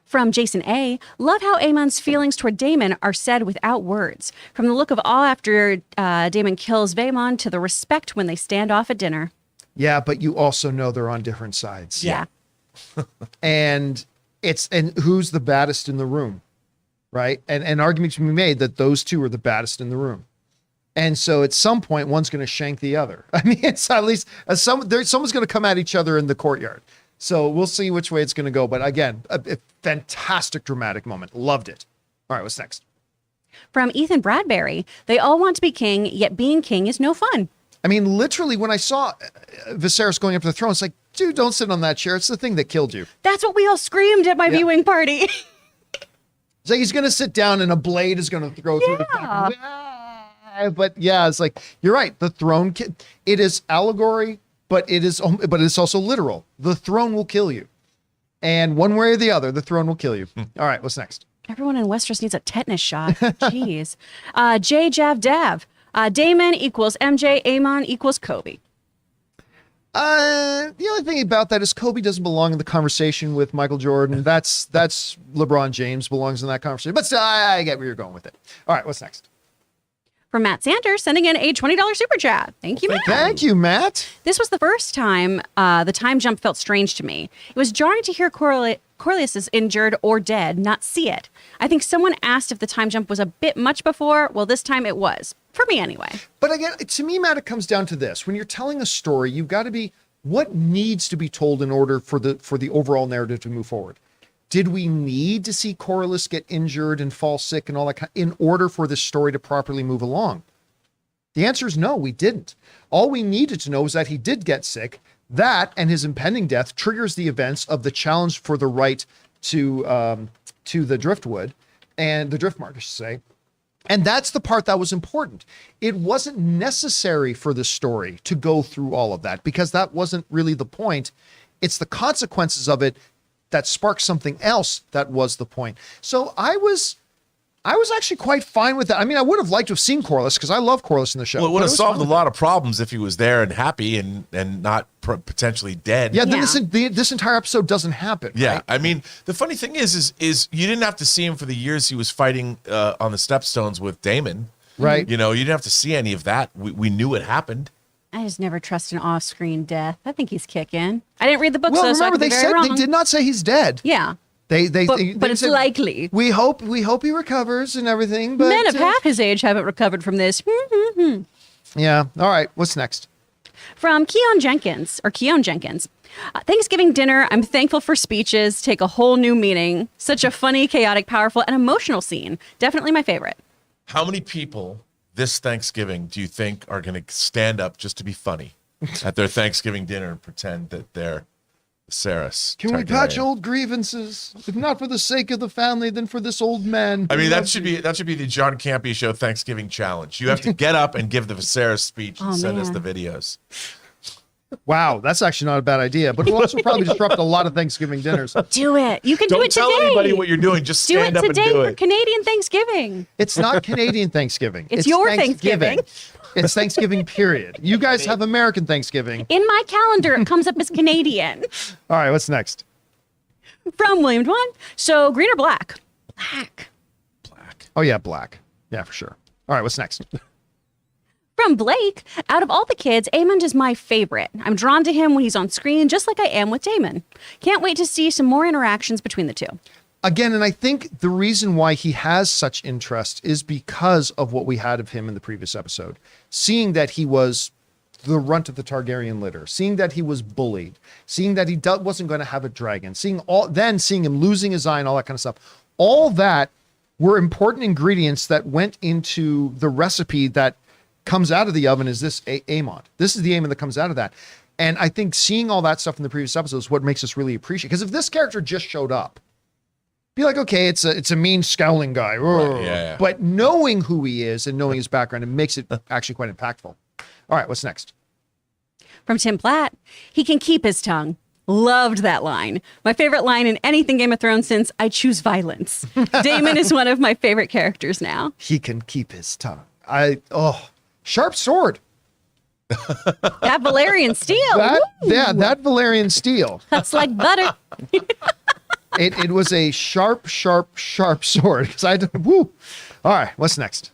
From Jason A. Love how Aemon's feelings toward Daemon are said without words. From the look of awe after Daemon kills Vaemon to the respect when they stand off at dinner. Yeah, but you also know they're on different sides. Yeah. and who's the baddest in the room, right? And arguments can be made that those two are the baddest in the room. And so at some point, one's going to shank the other. I mean, it's at least someone's going to come at each other in the courtyard. So we'll see which way it's going to go. But again, a fantastic dramatic moment. Loved it. All right, what's next? From Ethan Bradbury. They all want to be king, yet being king is no fun. I mean, literally, when I saw Viserys going up to the throne, it's like, dude, don't sit on that chair. It's the thing that killed you. That's what we all screamed at my viewing party. It's like he's going to sit down and a blade is going to throw through the back. But yeah, it's like, you're right. The throne, it is allegory, but it's also literal. The throne will kill you. And one way or the other, the throne will kill you. All right, what's next? Everyone in Westeros needs a tetanus shot. Jeez. J Jav Dav. Daemon equals MJ, Aemon equals Kobe. The only thing about that is Kobe doesn't belong in the conversation with Michael Jordan. That's LeBron James belongs in that conversation. But still, I get where you're going with it. All right, what's next? From Matt Sanders, sending in a $20 super chat. Thank you, Matt. Thank you, Matt. This was the first time the time jump felt strange to me. It was jarring to hear Corlys is injured or dead, not see it. I think someone asked if the time jump was a bit much before. Well, this time it was. For me, anyway. But again, to me, Matt, it comes down to this. When you're telling a story, you've got to be, what needs to be told in order for the overall narrative to move forward? Did we need to see Corlys get injured and fall sick and all that in order for this story to properly move along? The answer is no, we didn't. All we needed to know was that he did get sick. That and his impending death triggers the events of the challenge for the right to the driftwood and the driftmark, I should say. And that's the part that was important. It wasn't necessary for the story to go through all of that because that wasn't really the point. It's the consequences of it that sparked something else that was the point. So I was actually quite fine with that. I mean, I would have liked to have seen Corlys because I love Corlys in the show. Well, it would have solved a lot of problems if he was there and happy and not potentially dead. Yeah, then this entire episode doesn't happen. Yeah, right? I mean, the funny thing is you didn't have to see him for the years he was fighting on the Stepstones with Daemon. Right. You know, you didn't have to see any of that. We knew it happened. I just never trust an off-screen death. I think he's kicking. I didn't read the book, Well, so I remember could be they very said wrong. they did not say he's dead. Yeah. They But it's said, likely. We hope he recovers and everything. But Men of half his age haven't recovered from this. yeah. All right. What's next? From Keon Jenkins. Thanksgiving dinner, I'm thankful for speeches, take a whole new meaning. Such a funny, chaotic, powerful, and emotional scene. Definitely my favorite. How many people this Thanksgiving do you think are going to stand up just to be funny at their Thanksgiving dinner and pretend that they're Viserys? Can we patch old grievances? If not for the sake of the family, then for this old man. I mean, that should be the John Campea Show Thanksgiving challenge. You have to get up and give the Viserys speech and send us the videos. Wow, that's actually not a bad idea, but we'll also probably disrupt a lot of Thanksgiving dinners. Do it. You can do Don't it today. tell anybody what you're doing. Just Do it stand up and today do for it. Canadian Thanksgiving. It's not Canadian Thanksgiving. It's your Thanksgiving. It's Thanksgiving, period. You guys have American Thanksgiving. In my calendar, it comes up as Canadian. All right, what's next? From William Dwan. So green or black? Black. Black. Oh, yeah, black. Yeah, for sure. All right, what's next? From Blake, out of all the kids, Aemond is my favorite. I'm drawn to him when he's on screen, just like I am with Daemon. Can't wait to see some more interactions between the two. Again, and I think the reason why he has such interest is because of what we had of him in the previous episode. Seeing that he was the runt of the Targaryen litter, seeing that he was bullied, seeing that he wasn't going to have a dragon, seeing him losing his eye and all that kind of stuff. All that were important ingredients that went into the recipe that comes out of the oven is this Aemond. This is the Aemond that comes out of that. And I think seeing all that stuff in the previous episodes is what makes us really appreciate. Because if this character just showed up, be like, okay, it's a mean scowling guy. Right, yeah. But knowing who he is and knowing his background, it makes it actually quite impactful. All right, what's next? From Tim Platt, he can keep his tongue. Loved that line. My favorite line in anything Game of Thrones since I choose violence. Daemon is one of my favorite characters now. He can keep his tongue. Sharp sword. That Valyrian steel. That Valyrian steel. That's like butter. It was a sharp sword. Woo. All right, what's next?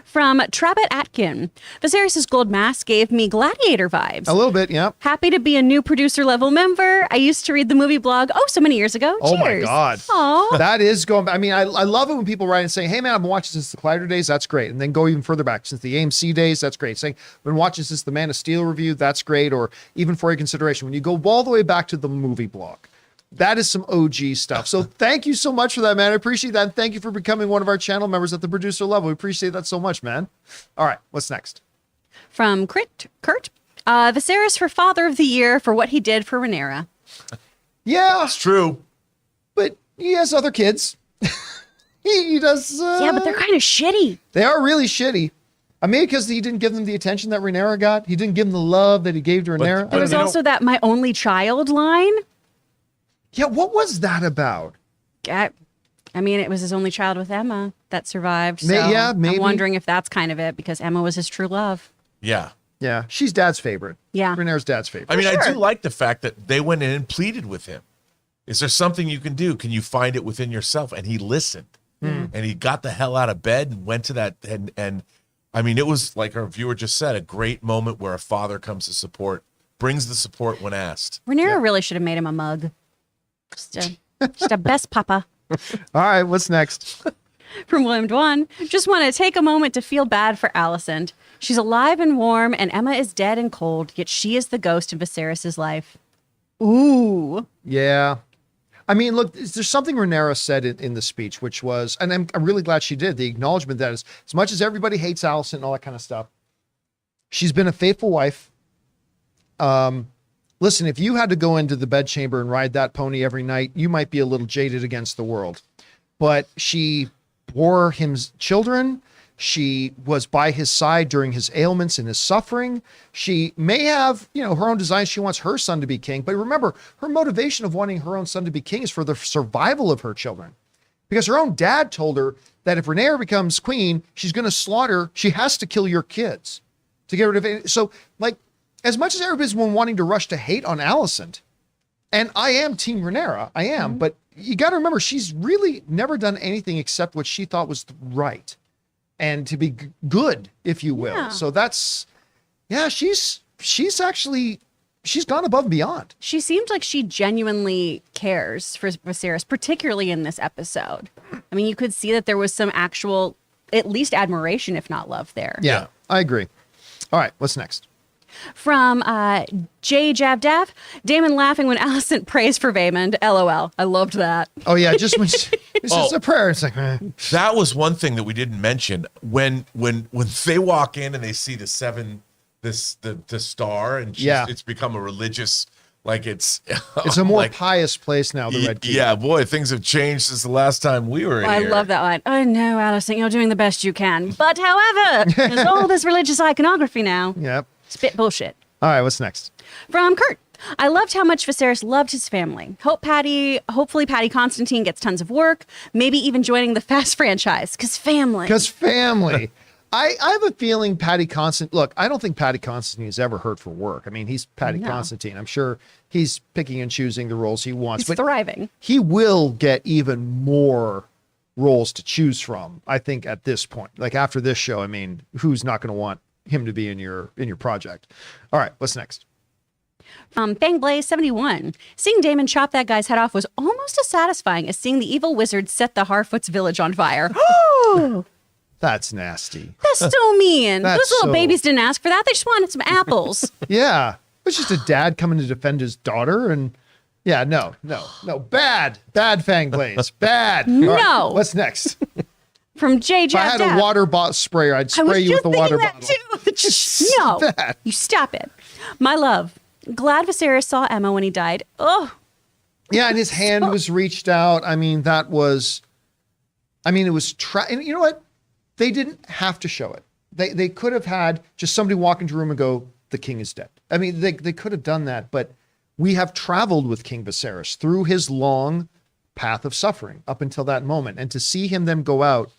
From Trabbit Atkin, Viserys' gold mask gave me Gladiator vibes. A little bit, yeah. Happy to be a new producer level member. I used to read the movie blog so many years ago. Oh my Cheers. God. Aw. That is going, I mean, I love it when people write and say, hey man, I've been watching since the Collider days. That's great. And then go even further back since the AMC days. That's great. Saying, I've been watching since the Man of Steel review. That's great. Or even for your consideration, when you go all the way back to the movie blog. That is some OG stuff. So thank you so much for that, man. I appreciate that. And thank you for becoming one of our channel members at the producer level. We appreciate that so much, man. All right, what's next? From Kurt, Viserys for Father of the Year for what he did for Rhaenyra. Yeah, It's true. but he has other kids. he does. Yeah, but they're kind of shitty. They are really shitty. I mean, because he didn't give them the attention that Rhaenyra got. He didn't give them the love that he gave to Rhaenyra. There was also that my only child line. Yeah, what was that about? I mean, it was his only child with Emma that survived. So Yeah, maybe. I'm wondering if that's kind of it because Emma was his true love. Yeah. Yeah, she's dad's favorite. Yeah. Rhaenyra's dad's favorite. I mean, I sure. do like the fact that they went in and pleaded with him. Is there something you can do? Can you find it within yourself? And he listened. And he got the hell out of bed and went to that. And I mean, it was like our viewer just said, a great moment where a father comes to support, brings the support when asked. Rhaenyra really should have made him a mug. Just a best papa. All right, what's next? From William Dwan, just want to take a moment to feel bad for Alicent. She's alive and warm, and Emma is dead and cold, yet she is the ghost in Viserys' life. Ooh. Yeah. I mean, look, there's something Rhaenyra said in the speech, which was, and I'm really glad she did, the acknowledgement that as much as everybody hates Alicent and all that kind of stuff, she's been a faithful wife. Listen, if you had to go into the bedchamber and ride that pony every night, you might be a little jaded against the world. But she bore him children. She was by his side during his ailments and his suffering. She may have, her own designs. She wants her son to be king. But remember, her motivation of wanting her own son to be king is for the survival of her children. Because her own dad told her that if Rhaenyra becomes queen, she's going to slaughter, she has to kill your kids to get rid of it. So, as much as everybody's been wanting to rush to hate on Alicent, and I am Team Rhaenyra, I am, but you got to remember, she's really never done anything except what she thought was right and to be good, if you will. Yeah. So she's gone above and beyond. She seemed like she genuinely cares for Viserys, particularly in this episode. I mean, you could see that there was some actual, at least admiration, if not love there. Yeah, I agree. All right, what's next? From J. Jabdav, Daemon laughing when Alicent prays for Vaemond. LOL. I loved that. Oh yeah, just when it's just a prayer. It's like, That was one thing that we didn't mention. When they walk in and they see the star, and it's become a religious, it's a more pious place now, the Red Keep. Yeah, boy, things have changed since the last time we were in I here. love that line. Oh no, Alicent, you're doing the best you can. But however, there's all this religious iconography now. Yep. Spit bullshit. All right, what's next? From Kurt. I loved how much Viserys loved his family. Hopefully Patty Constantine gets tons of work, maybe even joining the Fast franchise. Because family. I have a feeling look, I don't think Patty Constantine is ever hurt for work. I mean, he's Patty Constantine. I'm sure he's picking and choosing the roles he wants. He's thriving. He will get even more roles to choose from, I think, at this point. Like after this show, I mean, who's not going to want him to be in your project? All right, what's next? Fangblaze71. Seeing Daemon chop that guy's head off was almost as satisfying as seeing the evil wizard set the Harfoots village on fire. That's nasty. That's so mean. That's Those little babies didn't ask for that. They just wanted some apples. Yeah. It was just a dad coming to defend his daughter. And yeah, no. Bad Fangblaze. Bad. No. All right, what's next? From J. If I had a water bottle sprayer, I'd spray you with a water bottle. No. Bad. You stop it. My love. Glad Viserys saw Emma when he died. Oh. Yeah, and his hand was reached out. I mean, it was and you know what? They didn't have to show it. They could have had just somebody walk into a room and go, the king is dead. I mean, they could have done that, but we have traveled with King Viserys through his long path of suffering up until that moment. And to see him then go out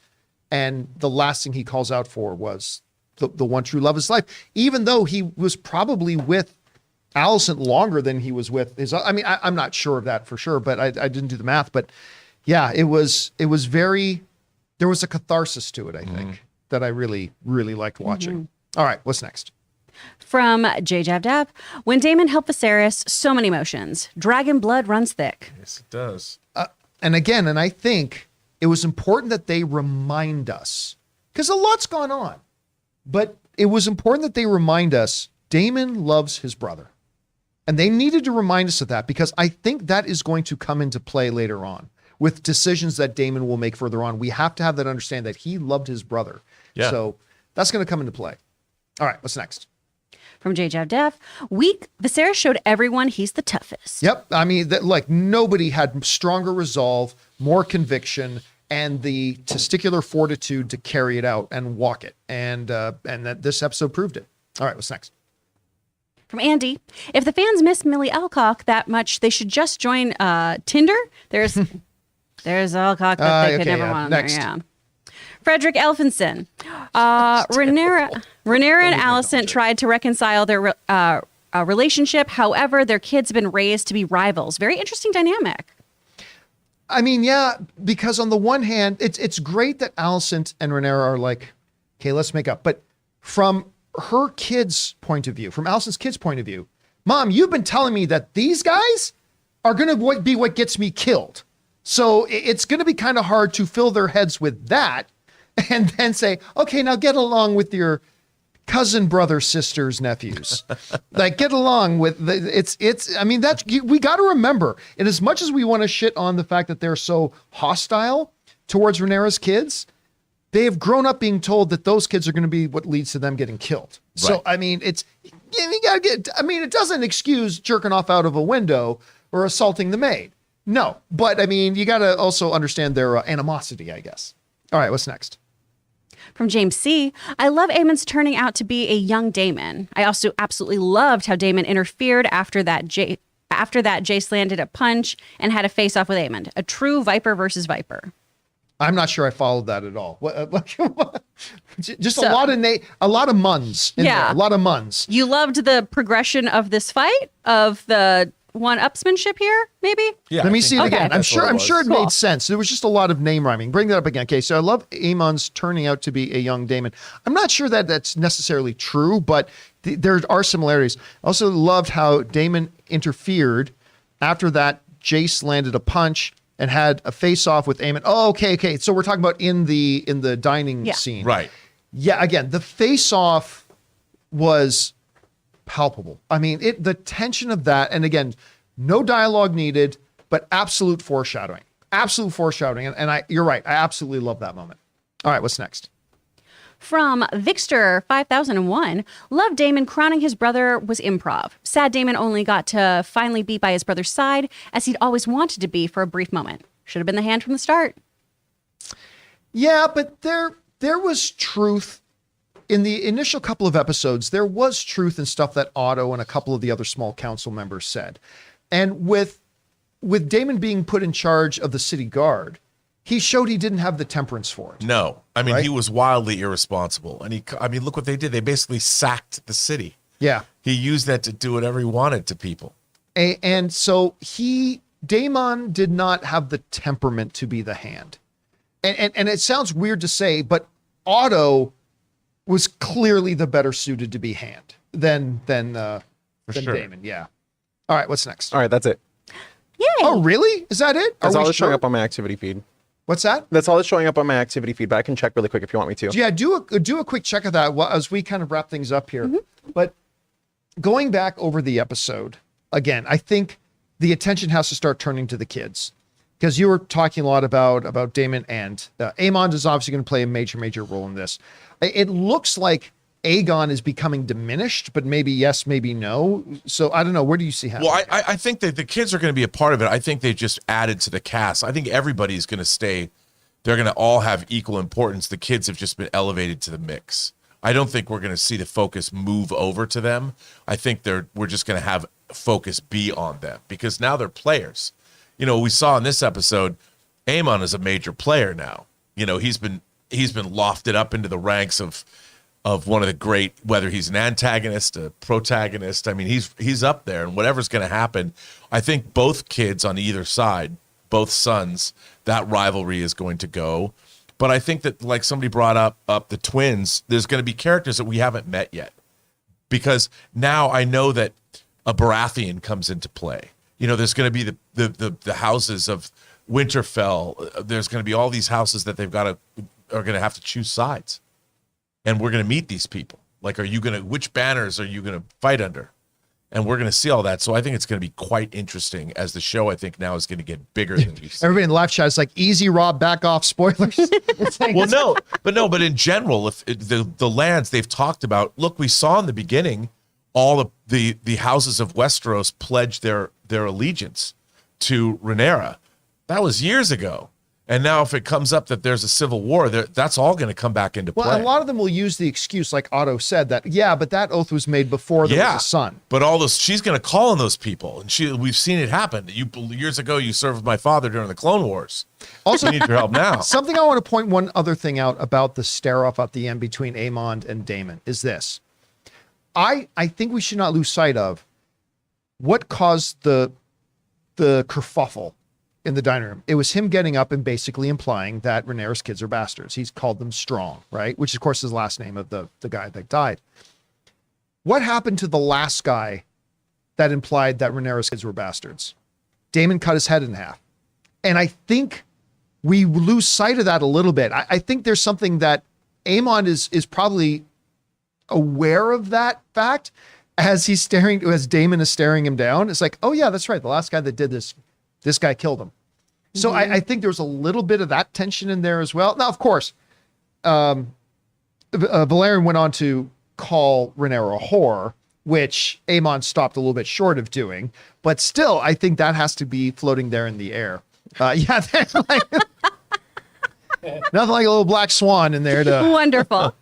and the last thing he calls out for was the one true love of his life, even though he was probably with Alicent longer than he was with his, I mean, I'm not sure of that for sure, but I didn't do the math, but yeah, it was very, there was a catharsis to it, I think, that I really, really liked watching. All right, what's next? From J. Jab Dab. When Daemon helped Viserys, so many emotions. Dragon blood runs thick. Yes, it does. And I think it was important that they remind us, because a lot's gone on, but it was important that they remind us Daemon loves his brother. And they needed to remind us of that, because I think that is going to come into play later on with decisions that Daemon will make further on. We have to have that understand that he loved his brother. Yeah. So that's going to come into play. All right, what's next? From J. Jab Def. Viserys showed everyone he's the toughest. Yep. I mean, nobody had stronger resolve, more conviction, and the testicular fortitude to carry it out and walk it. And that this episode proved it. All right, what's next? From Andy. If the fans miss Millie Alcock that much, they should just join Tinder. There's Alcock that they could never want on there. Yeah. Frederick Elphinson. Rhaenyra and Alicent tried to reconcile their relationship. However, their kids have been raised to be rivals. Very interesting dynamic. I mean, yeah, because on the one hand, it's great that Alicent and Rhaenyra are like, okay, let's make up. But from her kids' point of view, from Alicent's kids' point of view, Mom, you've been telling me that these guys are going to be what gets me killed. So it's going to be kind of hard to fill their heads with that and then say, okay, now get along with your cousin, brother, sisters, nephews. Like, get along with I mean, we got to remember, and as much as we want to shit on the fact that they're so hostile towards Rhaenyra's kids, they have grown up being told that those kids are going to be what leads to them getting killed. Right. So, I mean, it doesn't excuse jerking off out of a window or assaulting the maid. No, but I mean, you got to also understand their animosity, I guess. All right, what's next? From James C. I love Aemon's turning out to be a young Daemon. I also absolutely loved how Daemon interfered after that Jace landed a punch and had a face-off with Aemon. A true Viper versus Viper. I'm not sure I followed that at all. Just a lot of muns in there. A lot of muns. You loved the progression of this fight, of the one-upsmanship here, maybe? Yeah. Let me see it again. I'm sure it Cool. made sense. There was just a lot of name rhyming. Bring that up again. Okay, so I love Aemon's turning out to be a young Daemon. I'm not sure that that's necessarily true, but there are similarities. I also loved how Daemon interfered after that Jace landed a punch and had a face-off with Aemon. Oh, okay. So we're talking about in the dining scene. Right. Yeah, again, the face-off was palpable. I mean, the tension of that, and again, no dialogue needed, but absolute foreshadowing. Absolute foreshadowing. And you're right. I absolutely love that moment. All right, what's next? From Vixter 5001, love Daemon crowning his brother was improv. Sad Daemon only got to finally be by his brother's side, as he'd always wanted to be for a brief moment. Should have been the hand from the start. Yeah, but there was truth in the initial couple of episodes, there was truth in stuff that Otto and a couple of the other small council members said. And with Damon being put in charge of the city guard, he showed he didn't have the temperance for it. No, I mean, Right? he was wildly irresponsible. And look what they did. They basically sacked the city. Yeah. He used that to do whatever he wanted to people. And so Damon did not have the temperament to be the hand. And it sounds weird to say, but Otto was clearly the better suited to be hand than sure. Damon. Yeah. All right, what's next? All right, that's it. Yay. Oh, really? Is that it? That's Are all we that's showing sure? up on my activity feed. What's that? That's all that's showing up on my activity feed, but I can check really quick if you want me to. Yeah, do a quick check of that as we kind of wrap things up here. But going back over the episode, again, I think the attention has to start turning to the kids. Because you were talking a lot about Damon, and Aemon is obviously going to play a major role in this. It looks like Aegon is becoming diminished, but maybe yes, maybe no. So I don't know. Where do you see happening? Well, I think that the kids are going to be a part of it. I think they just added to the cast. I think everybody's going to stay. They're going to all have equal importance. The kids have just been elevated to the mix. I don't think we're going to see the focus move over to them. I think we're just going to have focus be on them because now they're players. You know, we saw in this episode, Aemon is a major player now. You know, he's been lofted up into the ranks of one of the great, whether he's an antagonist, a protagonist. I mean, he's up there, and whatever's going to happen, I think both kids on either side, both sons, that rivalry is going to go. But I think that, like somebody brought up the twins, there's going to be characters that we haven't met yet. Because now I know that a Baratheon comes into play. You know, there's going to be the houses of Winterfell. There's going to be all these houses that are going to have to choose sides. And we're going to meet these people. Like, which banners are you going to fight under? And we're going to see all that. So I think it's going to be quite interesting as the show, I think, now is going to get bigger than we've seen. Everybody in the live chat is like, easy, Rob, back off, spoilers. But in general, if the lands they've talked about, look, we saw in the beginning, all the houses of Westeros pledged their allegiance to Rhaenyra. That was years ago. And now if it comes up that there's a civil war, that's all going to come back into play. Well, a lot of them will use the excuse, like Otto said, that, yeah, but that oath was made before there was a son. But she's going to call on those people. And we've seen it happen. Years ago, you served with my father during the Clone Wars. Also, we need your help now. Something I want to point one other thing out about the stare-off at the end between Aemon and Daemon is this. I think we should not lose sight of what caused the kerfuffle in the dining room. It was him getting up and basically implying that Rhaenyra's kids are bastards. He's called them Strong, right? Which, of course, is the last name of the guy that died. What happened to the last guy that implied that Rhaenyra's kids were bastards? Daemon cut his head in half. And I think we lose sight of that a little bit. I think there's something that Aemon is probably aware of that fact as Daemon is staring him down. It's like, oh yeah, that's right. The last guy that did this guy killed him. So I think there's a little bit of that tension in there as well. Now, of course, Valerian went on to call Rhaenyra a whore, which Aemon stopped a little bit short of doing, but still, I think that has to be floating there in the air. Nothing like a little black swan in there to. Wonderful.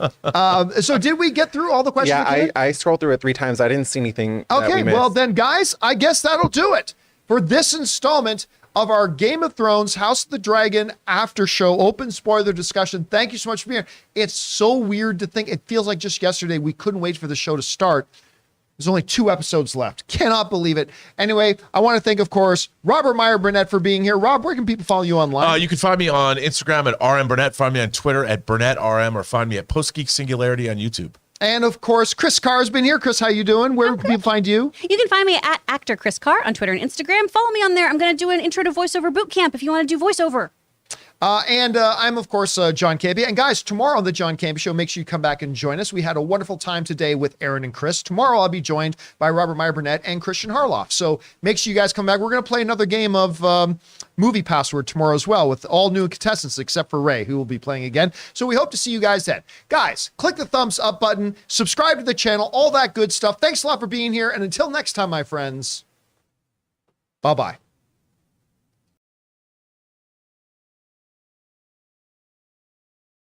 So did we get through all the questions? Yeah, I scrolled through it 3 times. I didn't see anything. Okay, well then, guys, I guess that'll do it for this installment of our Game of Thrones House of the Dragon after show open spoiler discussion. Thank you so much for being here. It's so weird to think. It feels like just yesterday we couldn't wait for the show to start. There's only 2 episodes left. Cannot believe it. Anyway, I want to thank, of course, Robert Meyer Burnett for being here. Rob, where can people follow you online? You can find me on Instagram at RMBurnett, find me on Twitter at BurnettRM, or find me at PostGeek Singularity on YouTube. And of course, Kris Carr has been here. Kris, how you doing? Where can people find you? You can find me at actor Kris Carr on Twitter and Instagram. Follow me on there. I'm going to do an intro to voiceover boot camp if you want to do voiceover. And I'm, of course, John Campea. And guys, tomorrow on the John Campea Show, make sure you come back and join us. We had a wonderful time today with Aaron and Kris. Tomorrow, I'll be joined by Robert Meyer Burnett and Christian Harloff. So make sure you guys come back. We're going to play another game of Movie Password tomorrow as well with all new contestants except for Ray, who will be playing again. So we hope to see you guys then. Guys, click the thumbs up button, subscribe to the channel, all that good stuff. Thanks a lot for being here. And until next time, my friends, bye-bye.